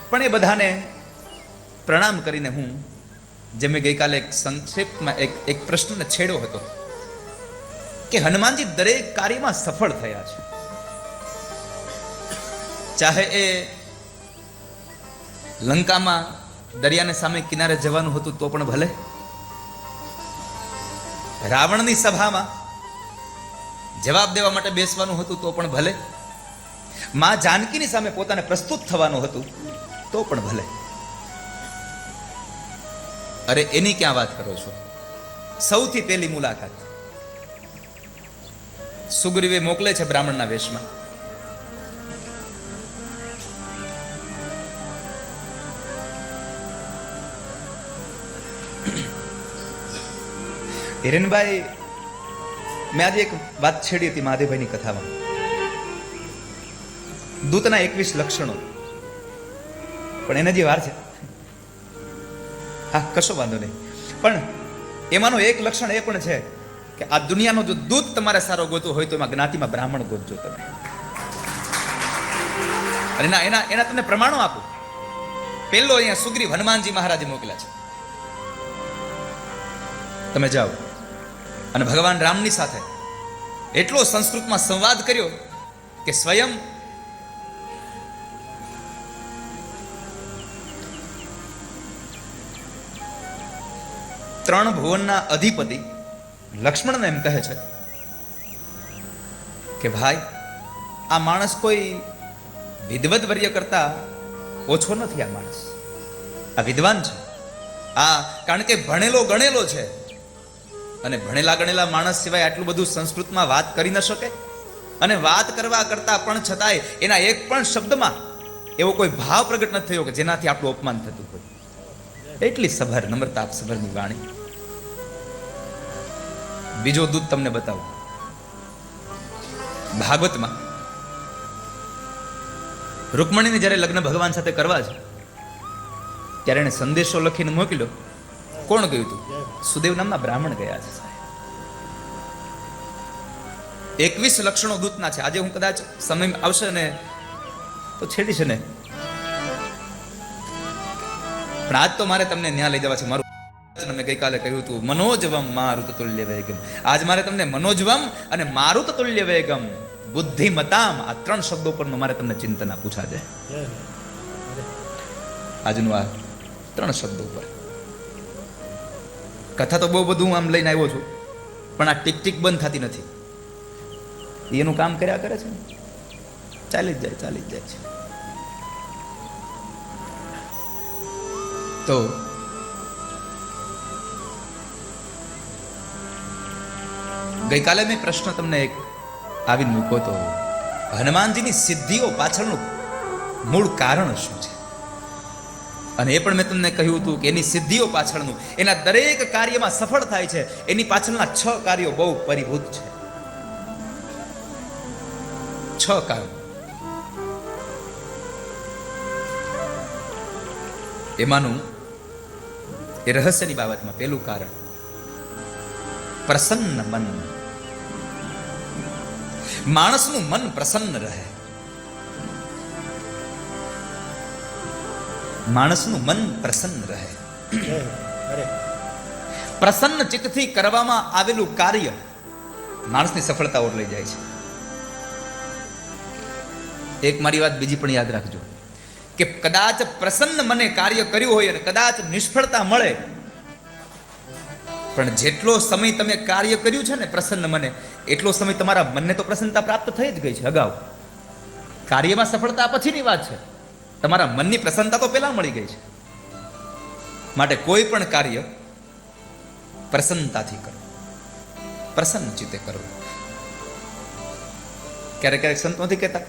પણ એ બધાને પ્રણામ કરીને હું જે મેં ગઈકાલે એક સંક્ષેપમાં એક પ્રશ્નને છેડ્યો હતો કે હનુમાનજી દરેક કાર્યમાં સફળ થયા છે. ચાહે એ લંકામાં દરિયાને સામે કિનારે જવાનું હતું તો પણ ભલે, રાવણની સભામાં જવાબ દેવા માટે બેસવાનું હતું તો પણ ભલે, માં જાનકીની સામે પોતાને પ્રસ્તુત થવાનું હતું તો પણ ભલે. અરે એની ક્યાં વાત કરો છો? સૌથી પહેલી મુલાકાત સુગ્રીવે મોકલે છે બ્રાહ્મણના વેશમાં. હિરેનભાઈ, મેં આજે એક વાત છેડી હતી મહાદેવભાઈની કથામાં, દૂતના 21 લક્ષણો, પણ એને જે વાર છે. હા, કશો વાંધો નહીં, પણ એમાંનો એક લક્ષણ એ પણ છે કે આ દુનિયાનો જો દૂત તમારે સારો ગોતવો હોય તો એમાં જ્ઞાતિમાં બ્રાહ્મણ ગોતજો તમે. અને એના તમને પ્રમાણો આપો. પેલો અહીંયા સુગ્રીવ હનુમાનજી મહારાજે મોકલ્યા છે. તમે જાઓ અને ભગવાન રામની સાથે એટલો સંસ્કૃતમાં સંવાદ કર્યો કે સ્વયં ત્રણ ભુવનના અધિપતિ લક્ષ્મણને એમ કહે છે કે ભાઈ, આ માણસ કોઈ વિદવત વર્ય કરતા ઓછો નથી. આ માણસ આ વિદ્વાન છે. આ કારણ કે ભણેલો ગણેલો છે, અને ભણેલા ગણેલા માણસ સિવાય આટલું બધું સંસ્કૃતમાં વાત કરી ન શકે. અને વાત કરવા કરતા પણ છતાંય એના એક પણ શબ્દમાં એવો કોઈ ભાવ પ્રગટ નથી થયો કે જેનાથી આપણું અપમાન થતું હોય. એટલી સભર નમ્રતા સભરની વાણી. બીજો દૂત તમને બતાવું. ભાગવતમાં રૂકમણીને જ્યારે લગ્ન ભગવાન સાથે કરવા છે ત્યારે એને સંદેશો લખીને મોકલ્યો. કોણ ગયું હતું? સુદેવ નામના બ્રાહ્મણ ગયા છે. 21 લક્ષણો દૂતના છે. આજે હું કદાચ સમય આવશે ને તો છેડીશ ને, પણ આજ તો મારે તમને ન્યા લઈ જવા છે. મારું મેં ગઈકાલે કહ્યું હતું, મનોજવમ મારુત તુલ્ય વેગમ. આજ મારે તમને મનોજવમ અને મારુત તુલ્ય વેગમ, બુદ્ધિમતામ, આ 3 શબ્દો પરનું મારે તમને ચિંતન પૂછા છે આજનું. આ 3 શબ્દો પર કથા તો બહુ બધું આમ લઈને આવ્યો છું, પણ આ ટીક ટીક બંધ થતી નથી. એનું કામ કર્યા કરે છે, ચાલી જ જાય છે. તો ગઈકાલે મેં પ્રશ્ન તમને એક આવીને મૂક્યો તો, હનુમાનજીની સિદ્ધિઓ પાછળનું મૂળ કારણ શું છે? અને એ પણ મેં તમને કહ્યું હતું કે એની સિદ્ધિઓ પાછળનું, એના દરેક કાર્યમાં સફળ થાય છે એની પાછળના 6 કાર્યો બહુ પરિભૂત છે. 6 કાર્યો. એમાંનું એ રહસ્યની બાબતમાં પહેલું કારણ પ્રસન્ન મન. માણસનું મન પ્રસન્ન રહે. માણસનું મન પ્રસન્ન રહે. પ્રસન્ન ચિત્તથી કરવામાં આવેલું કાર્ય માણસની સફળતા ઓર લઈ જાય છે. એક મારી વાત બીજી પણ યાદ રાખજો કે કદાચ પ્રસન્ન મને કાર્ય કર્યું હોય અને કદાચ નિષ્ફળતા મળે, પણ જેટલો સમય તમે કાર્ય કર્યું છે ને પ્રસન્ન મને, એટલો સમય તમારા મનને તો પ્રસન્નતા પ્રાપ્ત થઈ જ ગઈ છે અગાઉ. કાર્યમાં સફળતા પછીની વાત છે, તમારા મનની પ્રસન્નતા તો પહેલા મળી ગઈ છે. માટે કોઈ પણ કાર્ય પ્રસન્નતાથી કરો, પ્રસન્ન ચિત્તે કરો. ક્યારેક ક્યારેક સંતો નથી કહેતા,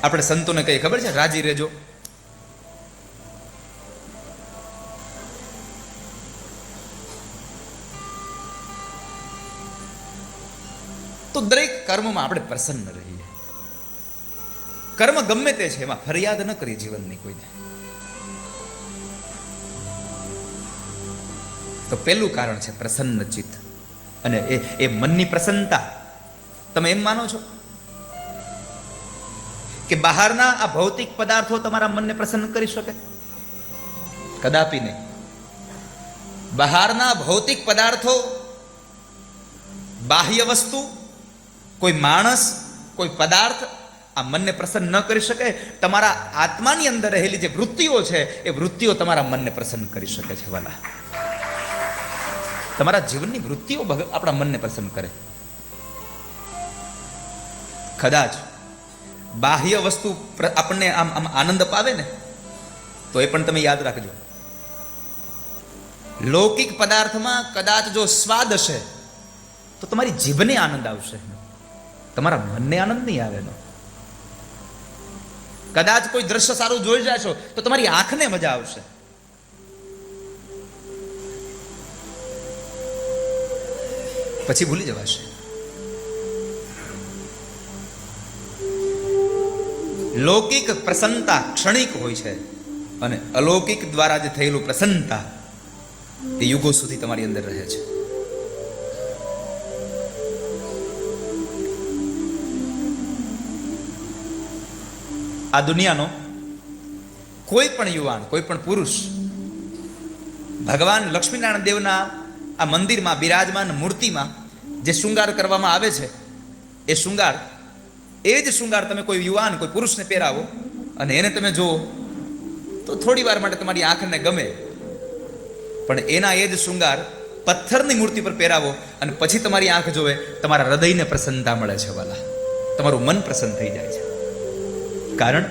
આપણે સંતોને કઈ ખબર છે, રાજી રહેજો. તો દરેક કર્મમાં આપણે પ્રસન્ન રહીએ. કર્મ ગમે તે છે એમાં ફરિયાદ ન કરીએ જીવનની કોઈને. તો પહેલું કારણ છે પ્રસન્ન ચિત્ત. અને એ મનની પ્રસન્નતા તમે એમ માનો છો કે બહારના આ ભૌતિક પદાર્થો તમારા મનને પ્રસન્ન કરી શકે? કદાપી નહીં. બહારના ભૌતિક પદાર્થો, બાહ્ય વસ્તુ, કોઈ માણસ, કોઈ પદાર્થ આ મનને પ્રસન્ન ન કરી શકે. તમારા આત્માની અંદર રહેલી જે વૃત્તિઓ છે એ વૃત્તિઓ તમારા મનને પ્રસન્ન કરી શકે છે. વાલા, તમારા જીવનની વૃત્તિઓ આપણા મનને પ્રસન્ન કરે. કદાચ બાહ્ય વસ્તુ આપણને આમ આનંદ અપાવે ને તો એ પણ તમે યાદ રાખજો. લૌકિક પદાર્થમાં કદાચ જો સ્વાદ હશે તો તમારી જીભને આનંદ આવશે, તમારા મનને આનંદ નહીં આવે. કદાચ કોઈ દ્રશ્ય સારું જોઈ જશો તો તમારી આંખને મજા આવશે. પછી ભૂલી જવાશે. લૌકિક પ્રસન્નતા ક્ષણિક હોય છે અને અલૌકિક દ્વારા જે થયેલું પ્રસન્નતા એ યુગો સુધી તમારી અંદર રહે છે. આ દુનિયાનો કોઈ પણ યુવાન, કોઈ પણ પુરુષ ભગવાન લક્ષ્મીનારાયણ દેવના આ મંદિરમાં બિરાજમાન મૂર્તિમાં જે શૃંગાર કરવામાં આવે છે એ શૃંગાર, એ જ શૃંગાર તમે કોઈ યુવાન, કોઈ પુરુષને પહેરાવો અને એને તમે જુઓ તો થોડી વાર માટે તમારી આંખને ગમે, પણ એના એ જ શૃંગાર પથ્થરની મૂર્તિ પર પહેરાવો અને પછી તમારી આંખ જોવે, તમારા હૃદયને પ્રસન્નતા મળે છે. વાલા, તમારું મન પ્રસન્ન થઈ જાય છે. કારણ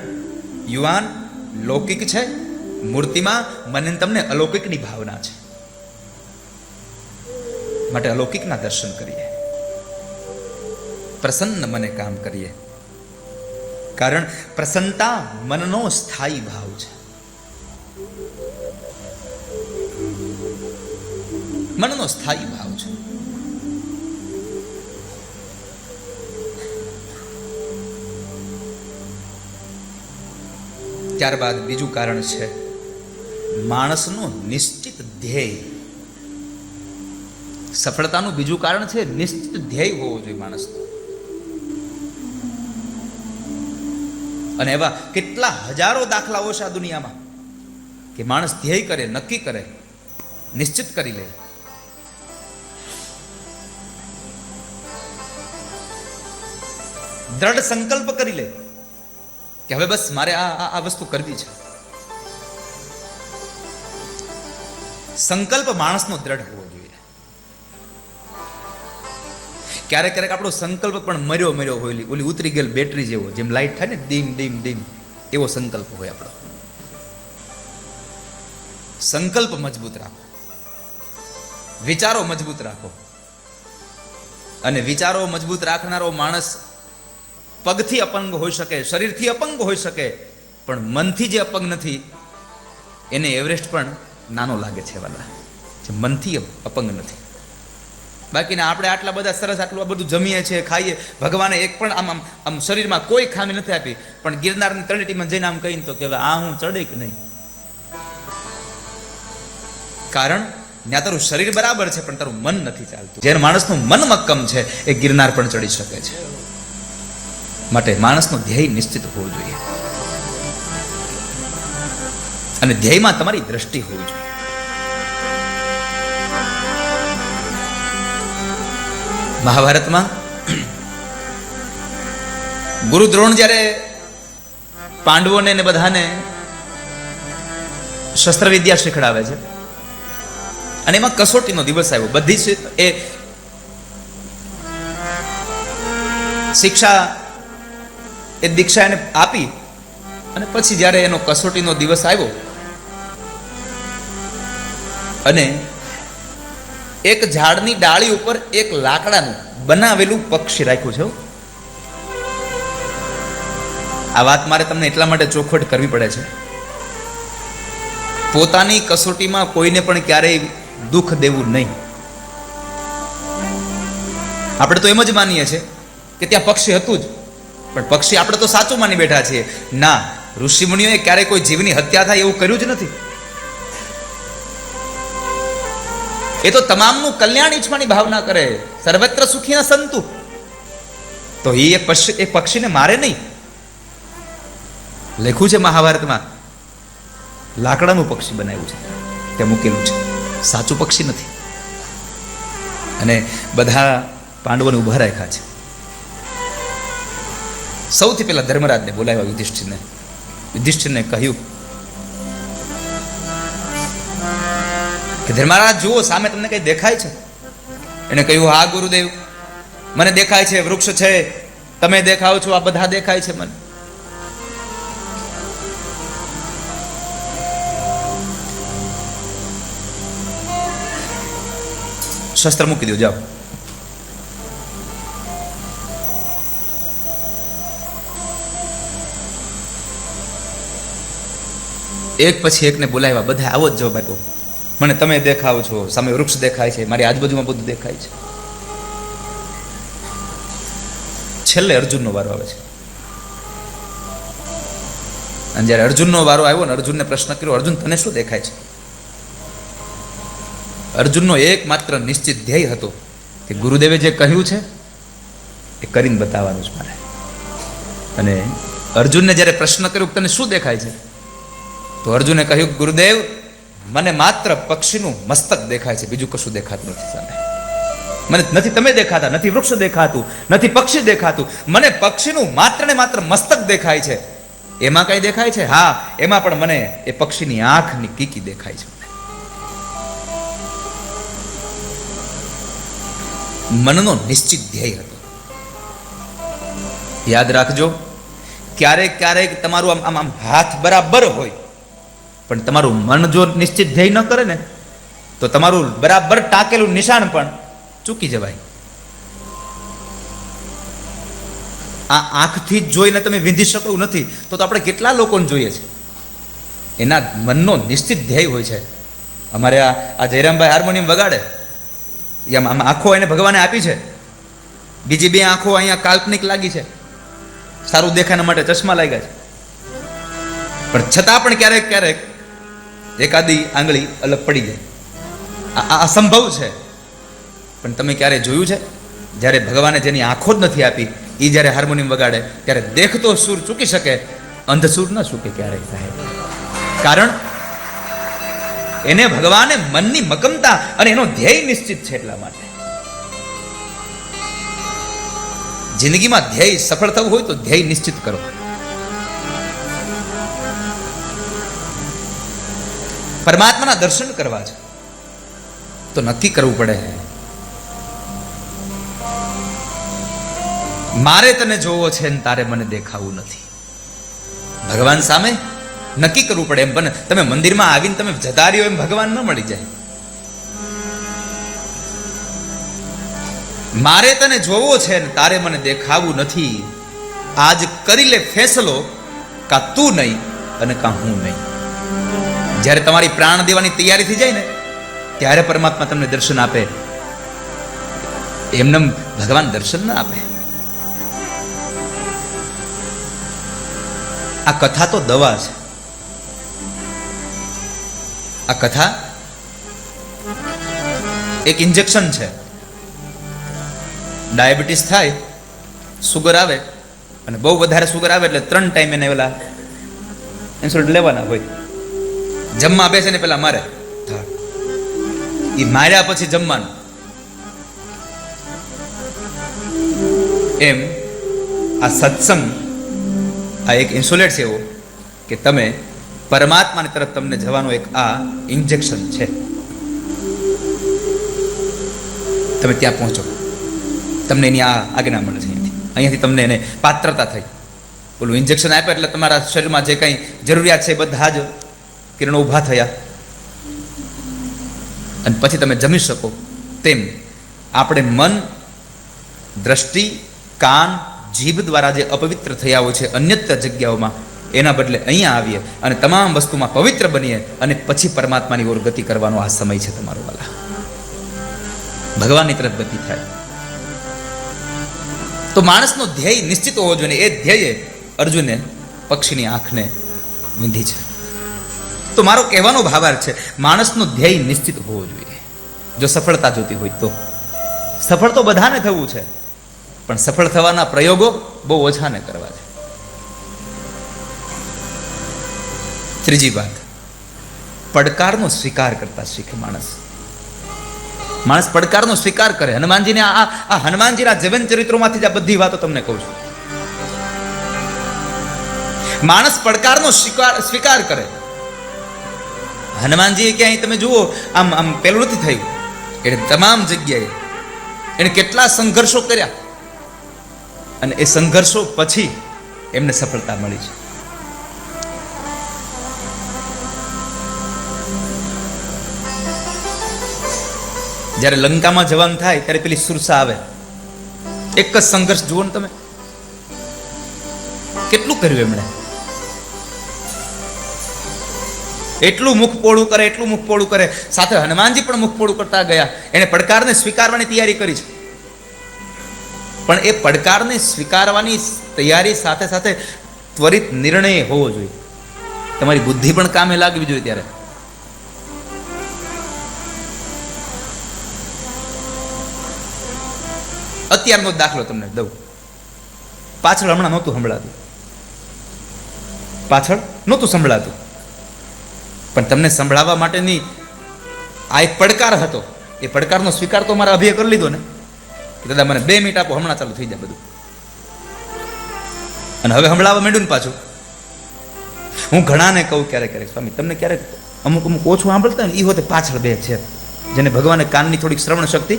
યુવાન લૌકિક છે, મૂર્તિમાં મને તમને અલૌકિકની ભાવના છે. માટે અલૌકિકના દર્શન કરીએ, પ્રસન્ન મને કામ કરીએ. કારણ પ્રસન્નતા મનનો સ્થાયી ભાવ છે. મનનો સ્થાયી ભાવ છે. ત્યારબાદ બીજું કારણ છે માણસનો નિશ્ચિત ધ્યેય. સફળતાનું બીજું કારણ છે નિશ્ચિત ધ્યેય હોવો જોઈએ માણસનો. અને એવા કેટલા હજારો દાખલાઓ છે આ દુનિયામાં કે માણસ ધ્યેય કરે, નક્કી કરે, નિશ્ચિત કરી લે. દ્રઢ સંકલ્પ કરી લે કે હવે બસ મારે આ વસ્તુ કરવી છે. સંકલ્પ માણસનો દ્રઢ હોવો જોઈએ. ક્યારેક ક્યારેક આપણો સંકલ્પ પણ મર્યો હોય, ઓલી ઉતરી ગયેલ બેટરી જેવો, જેમ લાઈટ થાય ને ડીમ ડીમ ડીમ, એવો સંકલ્પ હોય આપણો. સંકલ્પ મજબૂત રાખો, વિચારો મજબૂત રાખો. અને વિચારો મજબૂત રાખનારો માણસ પગથી અપંગ હોઈ શકે, શરીરથી અપંગ હોઈ શકે, પણ મનથી જે અપંગ નથી એને એવરેસ્ટ પણ નાનો લાગે છે. વાલા, જે મનથી અપંગ નથી. બાકીના આપણે આટલા બધા સરસ, આટલું બધું જમીએ છીએ, ખાઈએ, ભગવાને એક પણ આમ શરીરમાં કોઈ ખામી નથી આપી, પણ ગિરનારની તળેટીમાં જઈને આમ કહીને તો કે આ હું ચડે કે નહીં. કારણ ત્યાં તારું શરીર બરાબર છે પણ તારું મન નથી ચાલતું. જ્યારે માણસનું મન મક્કમ છે એ ગિરનાર પણ ચડી શકે છે. માટે માણસનો ધ્યેય નિશ્ચિત હોવો જોઈએ અને ધ્યેયમાં તમારી દ્રષ્ટિ હોવી જોઈએ. મહાભારતમાં ગુરુ દ્રોણ જ્યારે પાંડવોને ને બધાને શસ્ત્ર વિદ્યા શીખડાવે છે અને એમાં કસોટીનો દિવસ આવ્યો. બધી એ શિક્ષા, એ દીક્ષા એને આપી અને પછી જ્યારે એનો કસોટીનો દિવસ આવ્યો અને એક ઝાડની ડાળી ઉપર એક લાકડાનું બનાવેલું પક્ષી રાખ્યું છે. આ વાત મારે તમને એટલા માટે ચોખવટ કરવી પડે છે, પોતાની કસોટીમાં કોઈને પણ ક્યારેય દુઃખ દેવું નહીં. આપણે તો એમ જ માનીએ છીએ કે ત્યાં પક્ષી હતું જ, પણ પક્ષી આપણે તો સાચું માની બેઠા છીએ. ના, ઋષિ મુનિઓએ ક્યારેય કોઈ જીવની હત્યા થાય એવું કર્યું જ નથી. એ તો તમામનું કલ્યાણ ઈચ્છવાની ભાવના કરે. સર્વત્ર સુખી સંતુ. તો એ પક્ષીને મારે નહીં, લખ્યું છે મહાભારતમાં, લાકડાનું પક્ષી બનાવ્યું છે, તે મૂકેલું છે, સાચું પક્ષી નથી. અને બધા પાંડવોને ઉભા રાખ્યા છે. સૌથી પહેલા ધર્મરાજને બોલાવ્યા, યુધિષ્ઠિરને કહ્યું કે ધર્મરાજ જુઓ, સામે તમને કઈ દેખાય છે? એને કહ્યું, હા ગુરુદેવ, મને દેખાય છે, વૃક્ષ છે, તમે દેખાવ છો, આ બધા દેખાય છે મને. શસ્ત્ર મૂકી દો, જાઓ. એક પછી એકને બોલાવ્યા, બધા આવો જ જવાબ આપ્યો, મને તમે દેખાવ છો, સામે વૃક્ષ દેખાય છે, મારી આજુબાજુમાં બધું દેખાય છે. છેલ્લે અર્જુનનો વારો આવે છે. અને જ્યારે અર્જુનનો વારો આવ્યો ને, અર્જુનને પ્રશ્ન કર્યો, અર્જુન તને શું દેખાય છે? અર્જુનનો એકમાત્ર નિશ્ચિત ધ્યેય હતો કે ગુરુદેવે જે કહ્યું છે એ કરીને બતાવવાનું છે મારે. અને અર્જુનને જ્યારે પ્રશ્ન કર્યો તને શું દેખાય છે, તો અર્જુને કહ્યું, ગુરુદેવ, મને માત્ર પક્ષીનું મસ્તક દેખાય છે, બીજું કશું દેખાતું નથી સામે. મને નથી તમે દેખાતા, નથી વૃક્ષ દેખાતું, નથી પક્ષી દેખાતું, મને પક્ષીનું માત્ર ને માત્ર મસ્તક દેખાય છે. એમાં કઈ દેખાય છે? હા, એમાં પણ મને એ પક્ષીની આંખની કીકી દેખાય છે. મનનો નિશ્ચિત ધ્યેય હતો. યાદ રાખજો, ક્યારેક ક્યારેક તમારું આમ આમ હાથ બરાબર હોય, પણ તમારું મન જો નિશ્ચિત ધ્યેય ન કરે ને, તો તમારું બરાબર ટાંકેલું નિશાન પણ ચૂકી જવાય. આ આંખથી જ જોઈને તમે વિંધી શકો એવું નથી, તો આપણે કેટલા લોકોને જોઈએ છે, એના મનનો નિશ્ચિત ધ્યેય હોય છે. અમારે આ જયરામભાઈ હાર્મોનિયમ વગાડે, આમ આંખો એને ભગવાને આપી છે, બીજી બે આંખો અહીંયા કાલ્પનિક લાગી છે, સારું દેખાના માટે ચશ્મા લાગ્યા છે, પણ છતાં પણ ક્યારેક ક્યારેક એકાદી આંગળી અલગ પડી જાય. આ અસંભવ છે. પણ તમે ક્યારે જોયું છે, જ્યારે ભગવાને જેની આંખો જ નથી આપી એ જ્યારે હાર્મોનિયમ વગાડે ત્યારે દેખતો સુર ચૂકી શકે, અંધ સુર ન ચૂકે ક્યારેય સાહેબ. કારણ એને ભગવાને મનની મક્કમતા અને એનો ધ્યેય નિશ્ચિત છે. એટલા માટે જિંદગીમાં ધ્યેય સફળ થવું હોય તો ધ્યેય નિશ્ચિત કરો. પરમાત્માના દર્શન કરવા છે તો નક્કી કરવું પડે, મારે તને જોવો છે ને તારે મને દેખાવું નથી. ભગવાન સામે નક્કી કરવું પડે. એમ પણ તમે મંદિરમાં આવીને તમે જતા રહ્યો એમ ભગવાન ન મળી જાય. મારે તને જોવો છે ને તારે મને દેખાવું નથી. આજ કરી લે ફેસલો, કા તું નહીં અને કા હું નહીં. જ્યારે તમારી પ્રાણ દેવાની તૈયારી થઈ જાય ને, ત્યારે પરમાત્મા તમને દર્શન આપે. એમને ભગવાન દર્શન ના આપે. આ કથા તો દવા છે. આ કથા એક ઇન્જેક્શન છે. ડાયાબિટીસ થાય, સુગર આવે, અને બહુ વધારે સુગર આવે એટલે 3 ટાઈમ એને પેલા ઇન્સ્યુલિન લેવાના હોય. જમવા બેસે ને પેલા મારે, એ માર્યા પછી જમવાનું. એમ આ સત્સંગ આ એક ઇન્સ્યુલેટ છે એવો કે તમે પરમાત્માની તરફ તમને જવાનું એક આ ઇન્જેક્શન છે. તમે ત્યાં પહોંચો, તમને એની આ આજ્ઞા મળે છે. અહીંયાથી તમને એને પાત્રતા થઈ. ઓલું ઇન્જેક્શન આપે એટલે તમારા શરીરમાં જે કંઈ જરૂરિયાત છે એ બધા જ કિરણો ઊભા થયા, અને પછી તમે જમી શકો. તેમ આપણે મન, દ્રષ્ટિ, કાન, જીભ દ્વારા જે અપવિત્ર થયા હોય છે અન્યત્ર જગ્યાઓમાં, એના બદલે અહીંયા આવીએ અને તમામ વસ્તુમાં પવિત્ર બનીએ, અને પછી પરમાત્માની ઓર ગતિ કરવાનો આ સમય છે તમારો વાલા. ભગવાનની તરફ ગતિ થાય. તો માણસનો ધ્યેય નિશ્ચિત હોવો જોઈએ. એ ધ્યેય અર્જુને પક્ષીની આંખને વીંધી છે. તો મારો કહેવાનો ભાવાર્થ છે, માણસનો ધ્યેય નિશ્ચિત હોવો જોઈએ. જો સફળતા જોતી હોય તો. સફળ તો બધાને થવું છે, પણ સફળ થવાના પ્રયોગો બહુ ઓછાને કરવા છે. ત્રીજી વાત, પડકારનો સ્વીકાર કરતા શીખે માણસ. માણસ પડકારનો સ્વીકાર કરે. હનુમાનજીને આ હનુમાનજીના જીવન ચરિત્રોમાંથી જ આ બધી વાતો તમને કહું છું. માણસ પડકારનો સ્વીકાર કરે. હનુમાનજી ક્યાંય તમે જુઓ આમ આમ પેલું નથી થયું. એને તમામ જગ્યાએ એને કેટલા સંઘર્ષો કર્યા અને એ સંઘર્ષો પછી એમને સફળતા મળી છે. જ્યારે લંકામાં જવાનું થાય ત્યારે પેલી સુરસા આવે, એક જ સંઘર્ષ જુઓ ને તમે, કેટલું કર્યું એમણે. એટલું મુખ પોળું કરે, એટલું મુખ પોળું કરે. સાથે હનુમાનજી પણ મુખ પોળું કરતા ગયા. એને પડકારને સ્વીકારવાની તૈયારી કરી છે. પણ એ પડકારને સ્વીકારવાની તૈયારી સાથે સાથે ત્વરિત નિર્ણય હોવો જોઈએ. તમારી બુદ્ધિ પણ કામે લાગવી જોઈએ. ત્યારે અત્યારનો દાખલો તમને દઉં. પાછળ હમણાં નહોતું સંભળાતું, પણ તમને સંભળાવવા માટેની આ એક પડકાર હતો. એ પડકારનો સ્વીકાર તો મારા અભિએ કરી લીધો ને. દાદા મને 2 મિનિટ આપો, હમણાં ચાલુ થઈ જાય બધું. અને હવે હમણાં માંડ્યું ને પાછું. હું ઘણાને કહું ક્યારેક સ્વામી તમને ક્યારેક અમુક ઓછું સાંભળતા ને એ હોતે પાછળ બે છે, જેને ભગવાને કાનની થોડીક શ્રવણ શક્તિ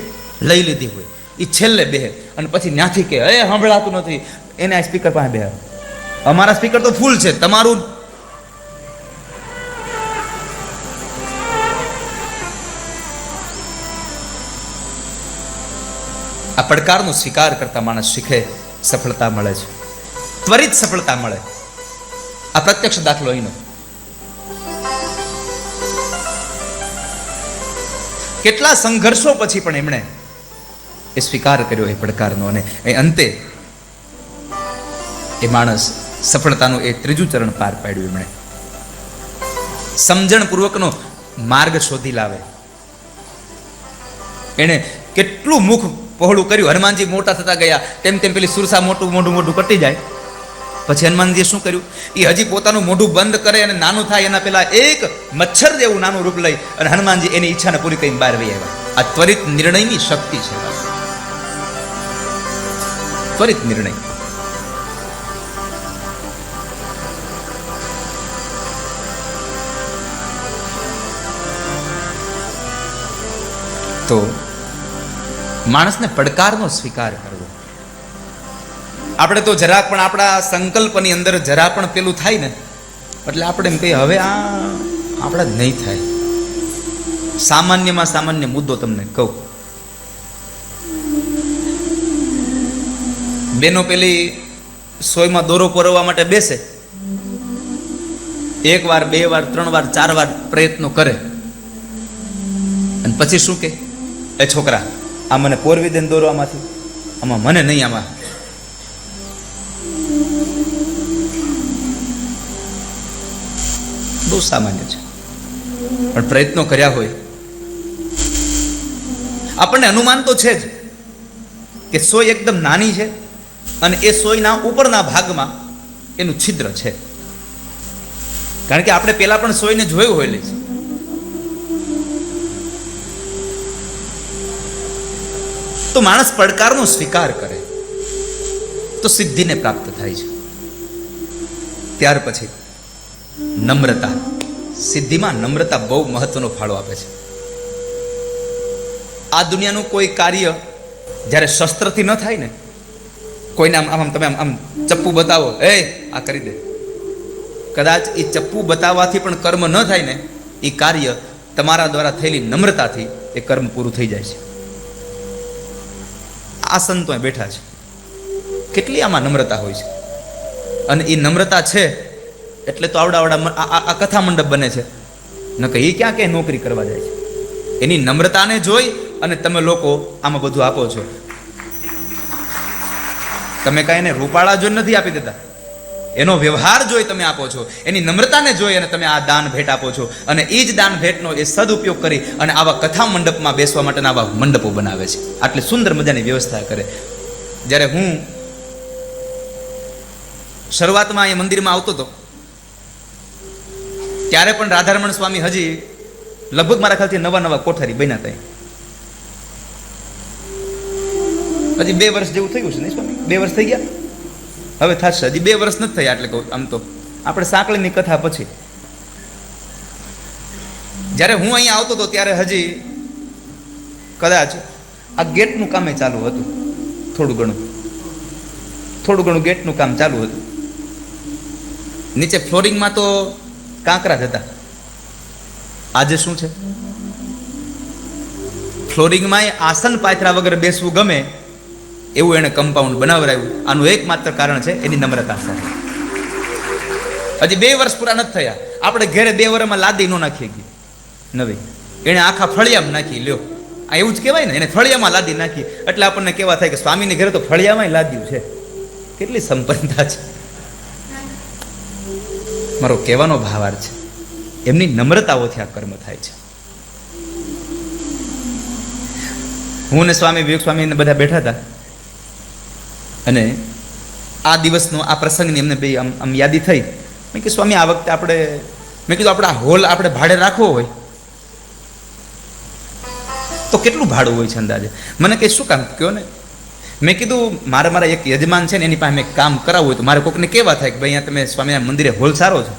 લઈ લીધી હોય, એ છેલ્લે બે અને પછી ત્યાંથી કે એ સાંભળાતું નથી, એને આ સ્પીકર પાસે બે. અમારા સ્પીકર તો ફૂલ છે, તમારું આ પડકારનો સ્વીકાર કરતા માણસ શીખે, સફળતા મળે છે, ત્વરિત સફળતા મળે. આ પ્રત્યક્ષ દાખલો અહીંનો. કેટલા સંઘર્ષો પછી પણ એમણે એ સ્વીકાર કર્યો એ પડકારનો, અને એ અંતે એ માણસ સફળતાનું એ 3જું ચરણ પાર પાડ્યું. એમણે સમજણપૂર્વકનો માર્ગ શોધી લાવે. એણે કેટલું મુખ પહોળું કર્યું. હનુમાનજી મોટા થતા ગયા તેમ તેમ પેલી સુરસા મોઢું કરતી જાય. પછી હનુમાનજીએ શું કર્યું? એ હજી પોતાનું મોઢું બંધ કરે અને નાનું થાય એના પેલા એક મચ્છર જેવું નાનું રૂપ લઈ અને હનુમાનજી એની ઈચ્છાને પૂરી કરીને બહાર વહી આવ્યા. આ ત્વરિત નિર્ણયની શક્તિ છે. ત્વરિત નિર્ણય. તો માણસને પડકારનો સ્વીકાર કરવો. આપણે તો જરાક પણ આપણા સંકલ્પની અંદર જરા પણ પેલું થાય ને એટલે આપણે એમ કહીએ હવે આ આપણા જ નહીં થાય. સામાન્યમાં સામાન્ય મુદ્દો તમને કહું. બેનો પેલી સોયમાં દોરો પરોવવા માટે બેસે, 1 વાર 2 વાર 3 વાર 4 વાર પ્રયત્નો કરે અને પછી શું કે, એ છોકરા આ મને પોરવી દે દોરો આમાંથી, આમાં મને નહીં, આમાં. બહુ સામાન્ય છે, પણ પ્રયત્નો કર્યા હોય. આપણને અનુમાન તો છે જ કે સોય એકદમ નાની છે અને એ સોયના ઉપરના ભાગમાં એનું છિદ્ર છે, કારણ કે આપણે પેલા પણ સોયને જોયું હોય છે. તો માણસ પડકારનો સ્વીકાર કરે તો સિદ્ધિને પ્રાપ્ત થાય છે. ત્યાર પછી નમ્રતા. સિદ્ધિમાં નમ્રતા બહુ મહત્વનો ફાળો આપે છે. આ દુનિયાનું કોઈ કાર્ય જ્યારે શસ્ત્રથી ન થાય ને, કોઈને આમ તમે આમ ચપ્પુ બતાવો, આ કરી દે, કદાચ એ ચપ્પુ બતાવવાથી પણ કર્મ ન થાય ને, એ કાર્ય તમારા દ્વારા થયેલી નમ્રતાથી એ કર્મ પૂરું થઈ જાય છે. આ સંતો બેઠા છે, કેટલી આમાં નમ્રતા હોય છે. અને એ નમ્રતા છે એટલે તો આ કથા મંડપ બને છે. ન કે એ ક્યાં ક્યાંય નોકરી કરવા જાય છે. એની નમ્રતાને જોઈ અને તમે લોકો આમાં બધું આપો છો. તમે કાંઈ એને રૂપાળા જોઈ નથી આપી દેતા, એનો વ્યવહાર જોઈ તમે આપો છો, એની નમ્રતાને જોઈ અને તમે આ દાન ભેટ આપો છો. અને એ જ દાન ભેટનો એ સદુપયોગ કરી અને આવા કથા મંડપમાં બેસવા માટેના આવા મંડપો બનાવે છે. આટલી સુંદર મજાની વ્યવસ્થા કરે. જ્યારે હું શરૂઆતમાં એ મંદિરમાં આવતો હતો ત્યારે પણ રાધારમણ સ્વામી હજી લગભગ મારા ખ્યાલથી નવા કોઠારી બન્યા હતા. હજી 2 વર્ષ જેવું થયું છે નહીં સ્વામી? 2 વર્ષ થઈ ગયા હવે થશે. હજી 2 વર્ષ નથી થયા. એટલે કહું આમ તો આપણે સાંકળીની કથા પછી જ્યારે હું અહીંયા આવતો હતો ત્યારે હજી કદાચ આ ગેટનું કામે ચાલુ હતું. થોડું ઘણું ગેટનું કામ ચાલુ હતું. નીચે ફ્લોરિંગમાં તો કાંકરા જ હતા. આજે શું છે? ફ્લોરિંગમાં આસન પાથરા વગર બેસવું ગમે એવું એને કમ્પાઉન્ડ બનાવરાયું. આનું એકમાત્ર કારણ છે એની નમ્રતા સાથે. હજી 2 વર્ષ પૂરા નથી થયા. આપણે ઘરે 2 વર્ષમાં લાદી નો નાખી ગઈ નવી. એને આખા ફળિયામાં નાખી લ્યો. આ એવું જ કહેવાય ને, એને ફળિયામાં લાદી નાખી. એટલે આપણને કેવા થાય કે સ્વામીને ઘરે તો ફળિયામાં લાદ્યું છે. કેટલી સંપન્નતા છે. મારો કહેવાનો ભાવાર્થ છે એમની નમ્રતાઓથી આ કર્મ થાય છે. હું ને સ્વામી વિવેક સ્વામી બધા બેઠા હતા અને આ દિવસનો આ પ્રસંગની અમને બે આમ યાદી થઈ. મેં કીધું સ્વામી આ વખતે આપણે આ હોલ આપણે ભાડે રાખવો હોય તો કેટલું ભાડું હોય છે અંદાજે? મને કંઈ શું કામ કહો ને. મેં કીધું મારા એક યજમાન છે ને એની પાસે મેં કામ કરાવવું હોય તો મારે કોઈકને કેવા થાય કે ભાઈ અહીંયા તમે સ્વામિનારાયણ મંદિરે હોલ સારો છે.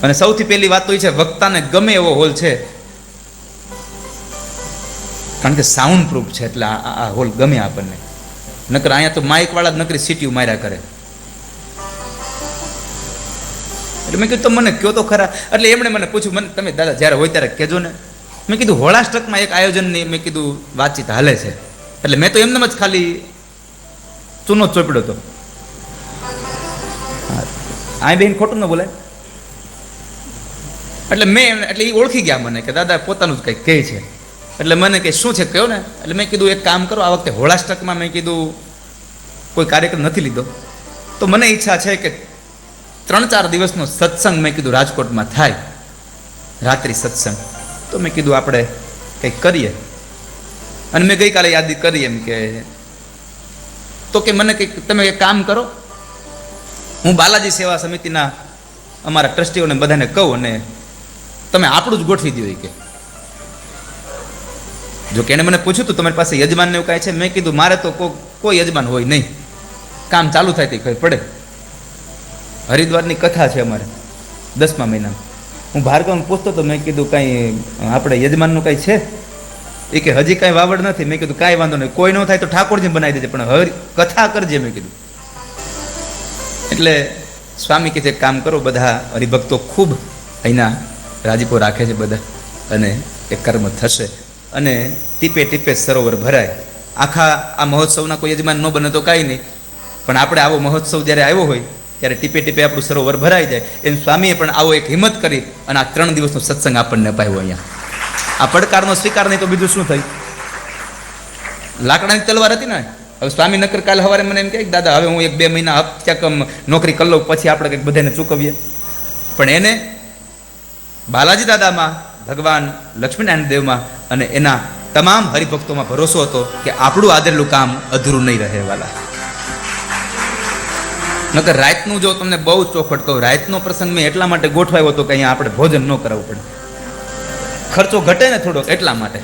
અને સૌથી પહેલી વાત તો એ છે વક્તાને ગમે એવો હોલ છે, કારણ કે સાઉન્ડ પ્રૂફ છે. એટલે આ હોલ ગમે આપણને. નકર અહીંયા તો માઇક વાળા જ નકરી સીટીઓ માર્યા કરે. એટલે મેં કીધું તો મને કયો તો ખરા. એટલે એમણે મને પૂછ્યું, મને તમે દાદા જ્યારે હોય ત્યારે કહેજો ને. મેં કીધું હોળાષ્ટકમાં એક આયોજનની મેં કીધું વાતચીત હાલે છે. એટલે મેં તો એમને જ ખાલી ચૂનો જ ચોપડ્યો હતો. આ બેન ખોટું ન બોલાય. એટલે એ ઓળખી ગયા મને કે દાદા પોતાનું જ કંઈક કહે છે. એટલે મને કે શું છે કહ્યો ને. એટલે મેં કીધું એક કામ કરો, આ વખતે હોળાષ્ટકમાં મેં કીધું કોઈ કાર્યક્રમ નથી લીધો તો મને ઈચ્છા છે કે 3-4 દિવસનો સત્સંગ મેં કીધું રાજકોટમાં થાય, રાત્રિ સત્સંગ. તો મેં કીધું આપણે કંઈક કરીએ. અને મેં ગઈકાલે યાદી કરી એમ કે તો કે મને કંઈક તમે એક કામ કરો, હું બાલાજી સેવા સમિતિના અમારા ટ્રસ્ટીઓને બધાને કહું અને તમે આપણું જ ગોઠવી દો કે. જો કે એને મને પૂછ્યું હતું તમારી પાસે યજમાન ને એવું કાંઈ છે? મેં કીધું મારે તો કોઈ યજમાન હોય નહીં, કામ ચાલુ થાય તે ખબર પડે. હરિદ્વારની કથા છે અમારે 10મા મહિનામાં. હું ભાર્ગવને પૂછતો તો મેં કીધું કાંઈ આપણે યજમાનનું કાંઈ છે? એ કે હજી કાંઈ વાવડ નથી. મેં કીધું કાંઈ વાંધો નહીં, કોઈ ન થાય તો ઠાકોરજી બનાવી દેજે પણ કથા કરજે મેં કીધું. એટલે સ્વામી કીધે કામ કરો, બધા હરિભક્તો ખૂબ અહીંના રાજીપો રાખે છે બધા અને એ કર્મ થશે અને ટીપે ટીપે સરોવર ભરાય. આખા આ મહોત્સવના કોઈ યજમાન ન બને તો કાંઈ નહીં, પણ આપણે આવો મહોત્સવ જ્યારે આવ્યો હોય ત્યારે ટીપે ટીપે આપણું સરોવર ભરાઈ જાય. એમ સ્વામીએ પણ આવો એક હિંમત કરી અને આ 3 દિવસનો સત્સંગ આપણને અપાયો અહીંયા. આ પડકારનો સ્વીકાર નહીં તો બીજું શું થયું? લાકડાની તલવાર હતી ને. હવે સ્વામી નકર કાલે સવારે મને એમ કહે દાદા હવે હું 1-2 મહિના ક્યાંક નોકરી કરી લઉં પછી આપણે કંઈક બધાને ચૂકવીએ. પણ એને બાલાજી દાદામાં, ભગવાન લક્ષ્મીનારાયણ દેવમાં અને એના તમામ હરિભક્તોમાં ભરોસો હતો કે આપણું આદરેલું કામ અધૂરું નહીં રહે વાલા. નકર રાતનું જો તમને બહુ ચોખવટ કહું, રાતનો પ્રસંગ મેં એટલા માટે ગોઠવાયો હતો કે અહીંયા આપણે ભોજન ન કરાવવું પડે, ખર્ચો ઘટે ને થોડોક એટલા માટે.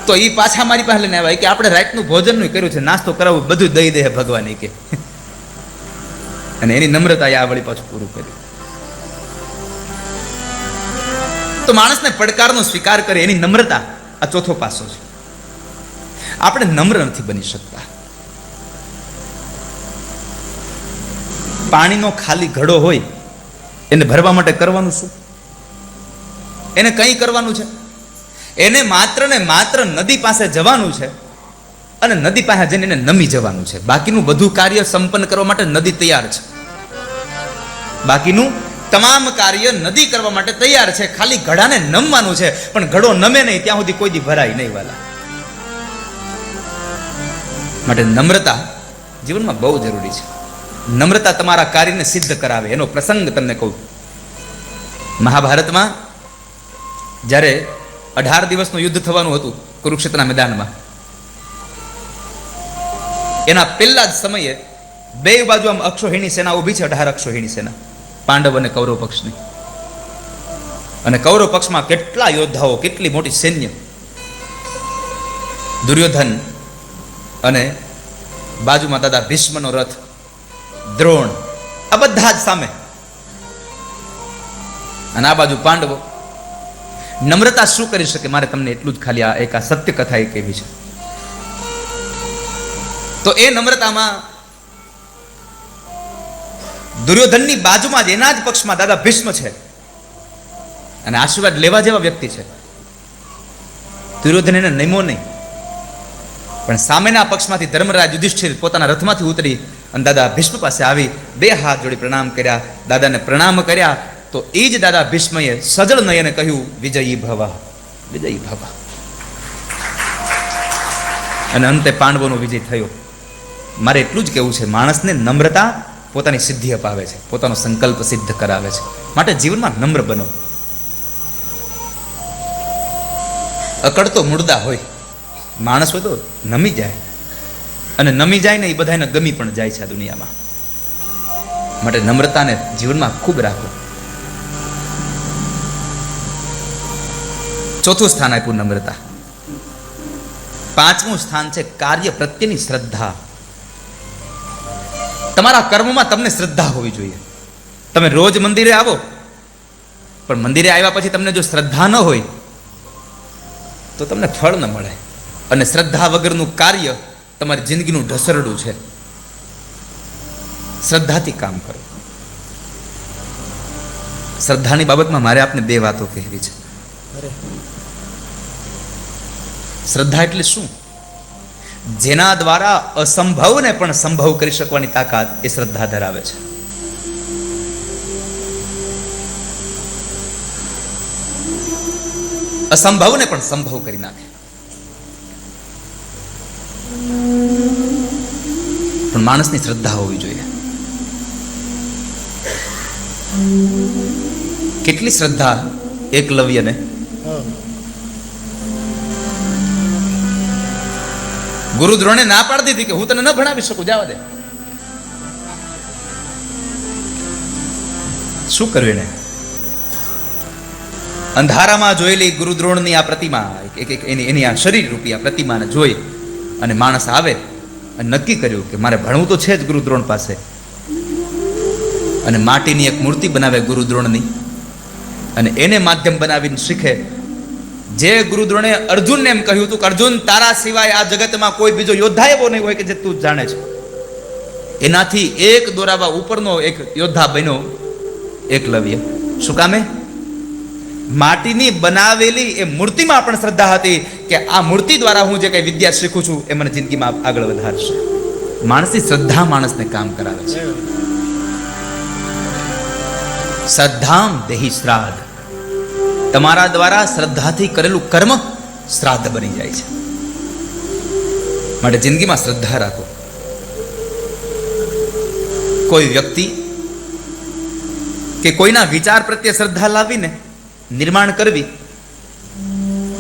તો એ પાછા મારી પાસે લઈને આવ્યા કે આપણે રાતનું ભોજનનું કર્યું છે, નાસ્તો કરાવવું બધું દઈ દે ભગવાન કે. અને એની નમ્રતાએ આ વળી પાછું પૂરું કર્યું. તો માણસને પડકારનો સ્વીકાર કરે એની નમ્રતા આ ચોથો પાસો છે. આપણે નમ્ર નથી બની શકતા. પાણીનો ખાલી ઘડો હોય એને ભરવા માટે કરવાનું શું? એને કંઈ કરવાનું છે? એને માત્ર ને માત્ર નદી પાસે જવાનું છે અને નદી પાસે જઈને એને નમી જવાનું છે. બાકીનું બધું કાર્ય સંપન્ન કરવા માટે નદી તૈયાર છે. બાકીનું તમામ કાર્ય નદી કરવા માટે તૈયાર છે. ખાલી ઘડાને નમવાનું છે. પણ ઘડો નમે નહીં ત્યાં સુધી કોઈ દી ભરાય નહીં વાલા. માટે નમ્રતા જીવનમાં બહુ જરૂરી છે. નમ્રતા તમારા કાર્યને સિદ્ધ કરાવે. એનો પ્રસંગ તમને કહું. મહાભારતમાં જ્યારે 18 દિવસનું યુદ્ધ થવાનું હતું કુરુક્ષેત્રના મેદાનમાં, એના પહેલા જ સમયે 2 બાજુ આમ અક્ષોહિણી સેના ઊભી છે. 18 અક્ષોહિણી સેના, પાંડવ અને કૌરવ પક્ષની. અને કૌરવ પક્ષમાં કેટલા યોદ્ધાઓ, કેટલી મોટી સૈન્ય. દુર્યોધન અને બાજુમાં દાદા ભીષ્મનો રથ, દ્રોણ, આ બધા જ સામે, અને આ બાજુ પાંડવો. નમ્રતા શું કરી શકે? મારે તમને એટલું જ ખાલી આ એક સત્ય કથા એક એવી છે. તો એ નમ્રતામાં દુર્યોધનની બાજુમાં જ એના જ પક્ષમાં દાદા ભીષ્મ છે, અને આશીર્વાદ લેવા જેવા વ્યક્તિ છે. દુર્યોધન એને નમ્યો નહીં, પણ સામેના પક્ષમાંથી ધર્મરાજ યુધિષ્ઠિર પોતાના રથમાંથી ઉતરી અને દાદા ભીષ્મ પાસે આવી 2 હાથ જોડી પ્રણામ કર્યા. દાદાને પ્રણામ કર્યા તો એ જ દાદા ભીષ્મએ સજળ નયને કહ્યું, વિજયી ભવ, વિજયી ભવ. અને અંતે પાંડવોનો વિજય થયો. મારે એટલું જ કહેવું છે, માણસને નમ્રતા પોતાની સિદ્ધિ અપાવે છે, પોતાનો સંકલ્પ સિદ્ધ કરાવે છે. માટે જીવનમાં નમ્ર બનો. અકડતો મુર્દા હોય, માણસ હોય તો નમી જાય, અને નમી જાય ને એ બધાને ગમી પણ જાય છે આ દુનિયામાં. માટે નમ્રતાને જીવનમાં ખૂબ રાખો. ચોથું સ્થાન આપ્યું નમ્રતા. 5મું સ્થાન છે કાર્ય પ્રત્યેની શ્રદ્ધા. તમારા કર્મમાં તમને શ્રદ્ધા હોવી જોઈએ. તમે રોજ મંદિરે આવો, પણ મંદિરે આવ્યા પછી તમને જો શ્રદ્ધા ન હોય તો તમને ફળ ન મળે. અને શ્રદ્ધા વગરનું કાર્ય તમારી જિંદગીનું ઢસરડું છે. શ્રદ્ધાથી કામ કરો. શ્રદ્ધાની બાબતમાં મારે આપને 2 વાતો કહેવી છે. શ્રદ્ધા એટલે શું? જેના દ્વારા અસંભવને પણ સંભવ કરી શકવાની તાકાત એ શ્રદ્ધા ધરાવે છે. અસંભવને પણ સંભવ કરી નાખે. પણ માણસની શ્રદ્ધા હોવી જોઈએ. કેટલી શ્રદ્ધા એકલવ્યને. ગુરુ દ્રોણે ના પાડી દીધી કે હું તને ન ભણાવી શકું, જવા દે. શું કર્યું એને? અંધારામાં જોયેલી ગુરુ દ્રોણની આ પ્રતિમા, એની આ શરીર રૂપી આ પ્રતિમાને જોઈ અને માણસ આવે અને નક્કી કર્યું કે મારે ભણવું તો છે જ ગુરુ દ્રોણ પાસે. અને માટીની એક મૂર્તિ બનાવે ગુરુ દ્રોણની, અને એને માધ્યમ બનાવીને શીખે. જે ગુરુ દ્રોણે અર્જુનને એમ કહ્યું હતું કે અર્જુન, તારા સિવાય આ જગતમાં કોઈ બીજો યોદ્ધા એવો નહીં હોય કે જે તું જાણે છે. એનાથી એક દોરાવા ઉપરનો એક યોદ્ધા બન્યો એકલવ્ય. શું કામે? માટીની બનાવેલી એ મૂર્તિમાં પણ શ્રદ્ધા હતી કે આ મૂર્તિ દ્વારા હું જે કઈ વિદ્યા શીખું છું એ મને જિંદગીમાં આગળ વધારશે. માણસની શ્રદ્ધા માણસને કામ કરાવે છે. શ્રદ્ધામ દેહી શ્રાદ્ધ. તમારા દ્વારા શ્રદ્ધાથી કરેલું કર્મ શ્રાદ્ધ બની જાય છે. માટે જિંદગીમાં શ્રદ્ધા રાખો. કોઈ વ્યક્તિ કે કોઈના વિચાર પ્રત્યે શ્રદ્ધા લાવીને નિર્માણ કરવી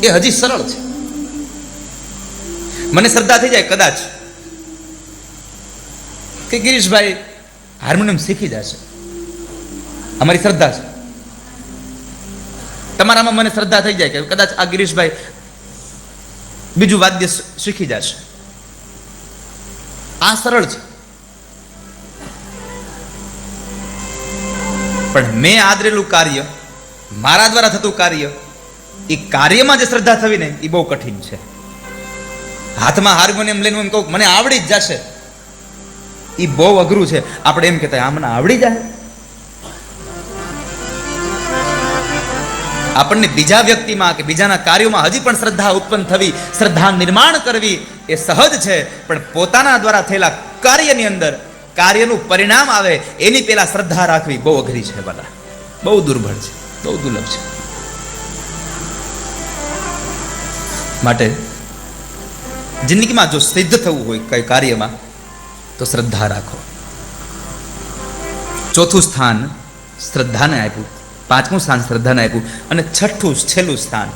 એ હજી સરળ છે. મને શ્રદ્ધા થઈ જાય કદાચ કે ગિરીશભાઈ હાર્મોનિયમ શીખી જશે, અમારી શ્રદ્ધા છે. તમારામાં મને શ્રદ્ધા થઈ જાય કે કદાચ આ ગિરીશભાઈ બીજું વાદ્ય શીખી જશે. આ સરળ છે. પણ મેં આદરેલું કાર્ય, મારા દ્વારા થતું કાર્ય, એ કાર્યમાં જે શ્રદ્ધા થવી ને એ બહુ કઠિન છે. હાથમાં હાર્મોનિયમ લઈને એમ કહું મને આવડી જ જશે, એ બહુ અઘરું છે. આપણે એમ કહેતા મને આવડી જાય. આપણને બીજા વ્યક્તિમાં કે બીજાના કાર્યોમાં હજી પણ શ્રદ્ધા ઉત્પન્ન થવી, શ્રદ્ધા નિર્માણ કરવી એ સહજ છે. પણ પોતાના દ્વારા થયેલા કાર્યની અંદર કાર્યનું પરિણામ આવે એની પેલા શ્રદ્ધા રાખવી બહુ અઘરી છે. બધા બહુ દુર્બળ છે, બહુ દુર્લભ છે. માટે જિંદગીમાં જો સિદ્ધ થવું હોય કઈ કાર્યમાં તો શ્રદ્ધા રાખો. ચોથું સ્થાન શ્રદ્ધાને આપ્યું, પાંચમું સ્થાન શ્રદ્ધાને આપ્યું, અને છઠ્ઠું છેલ્લું સ્થાન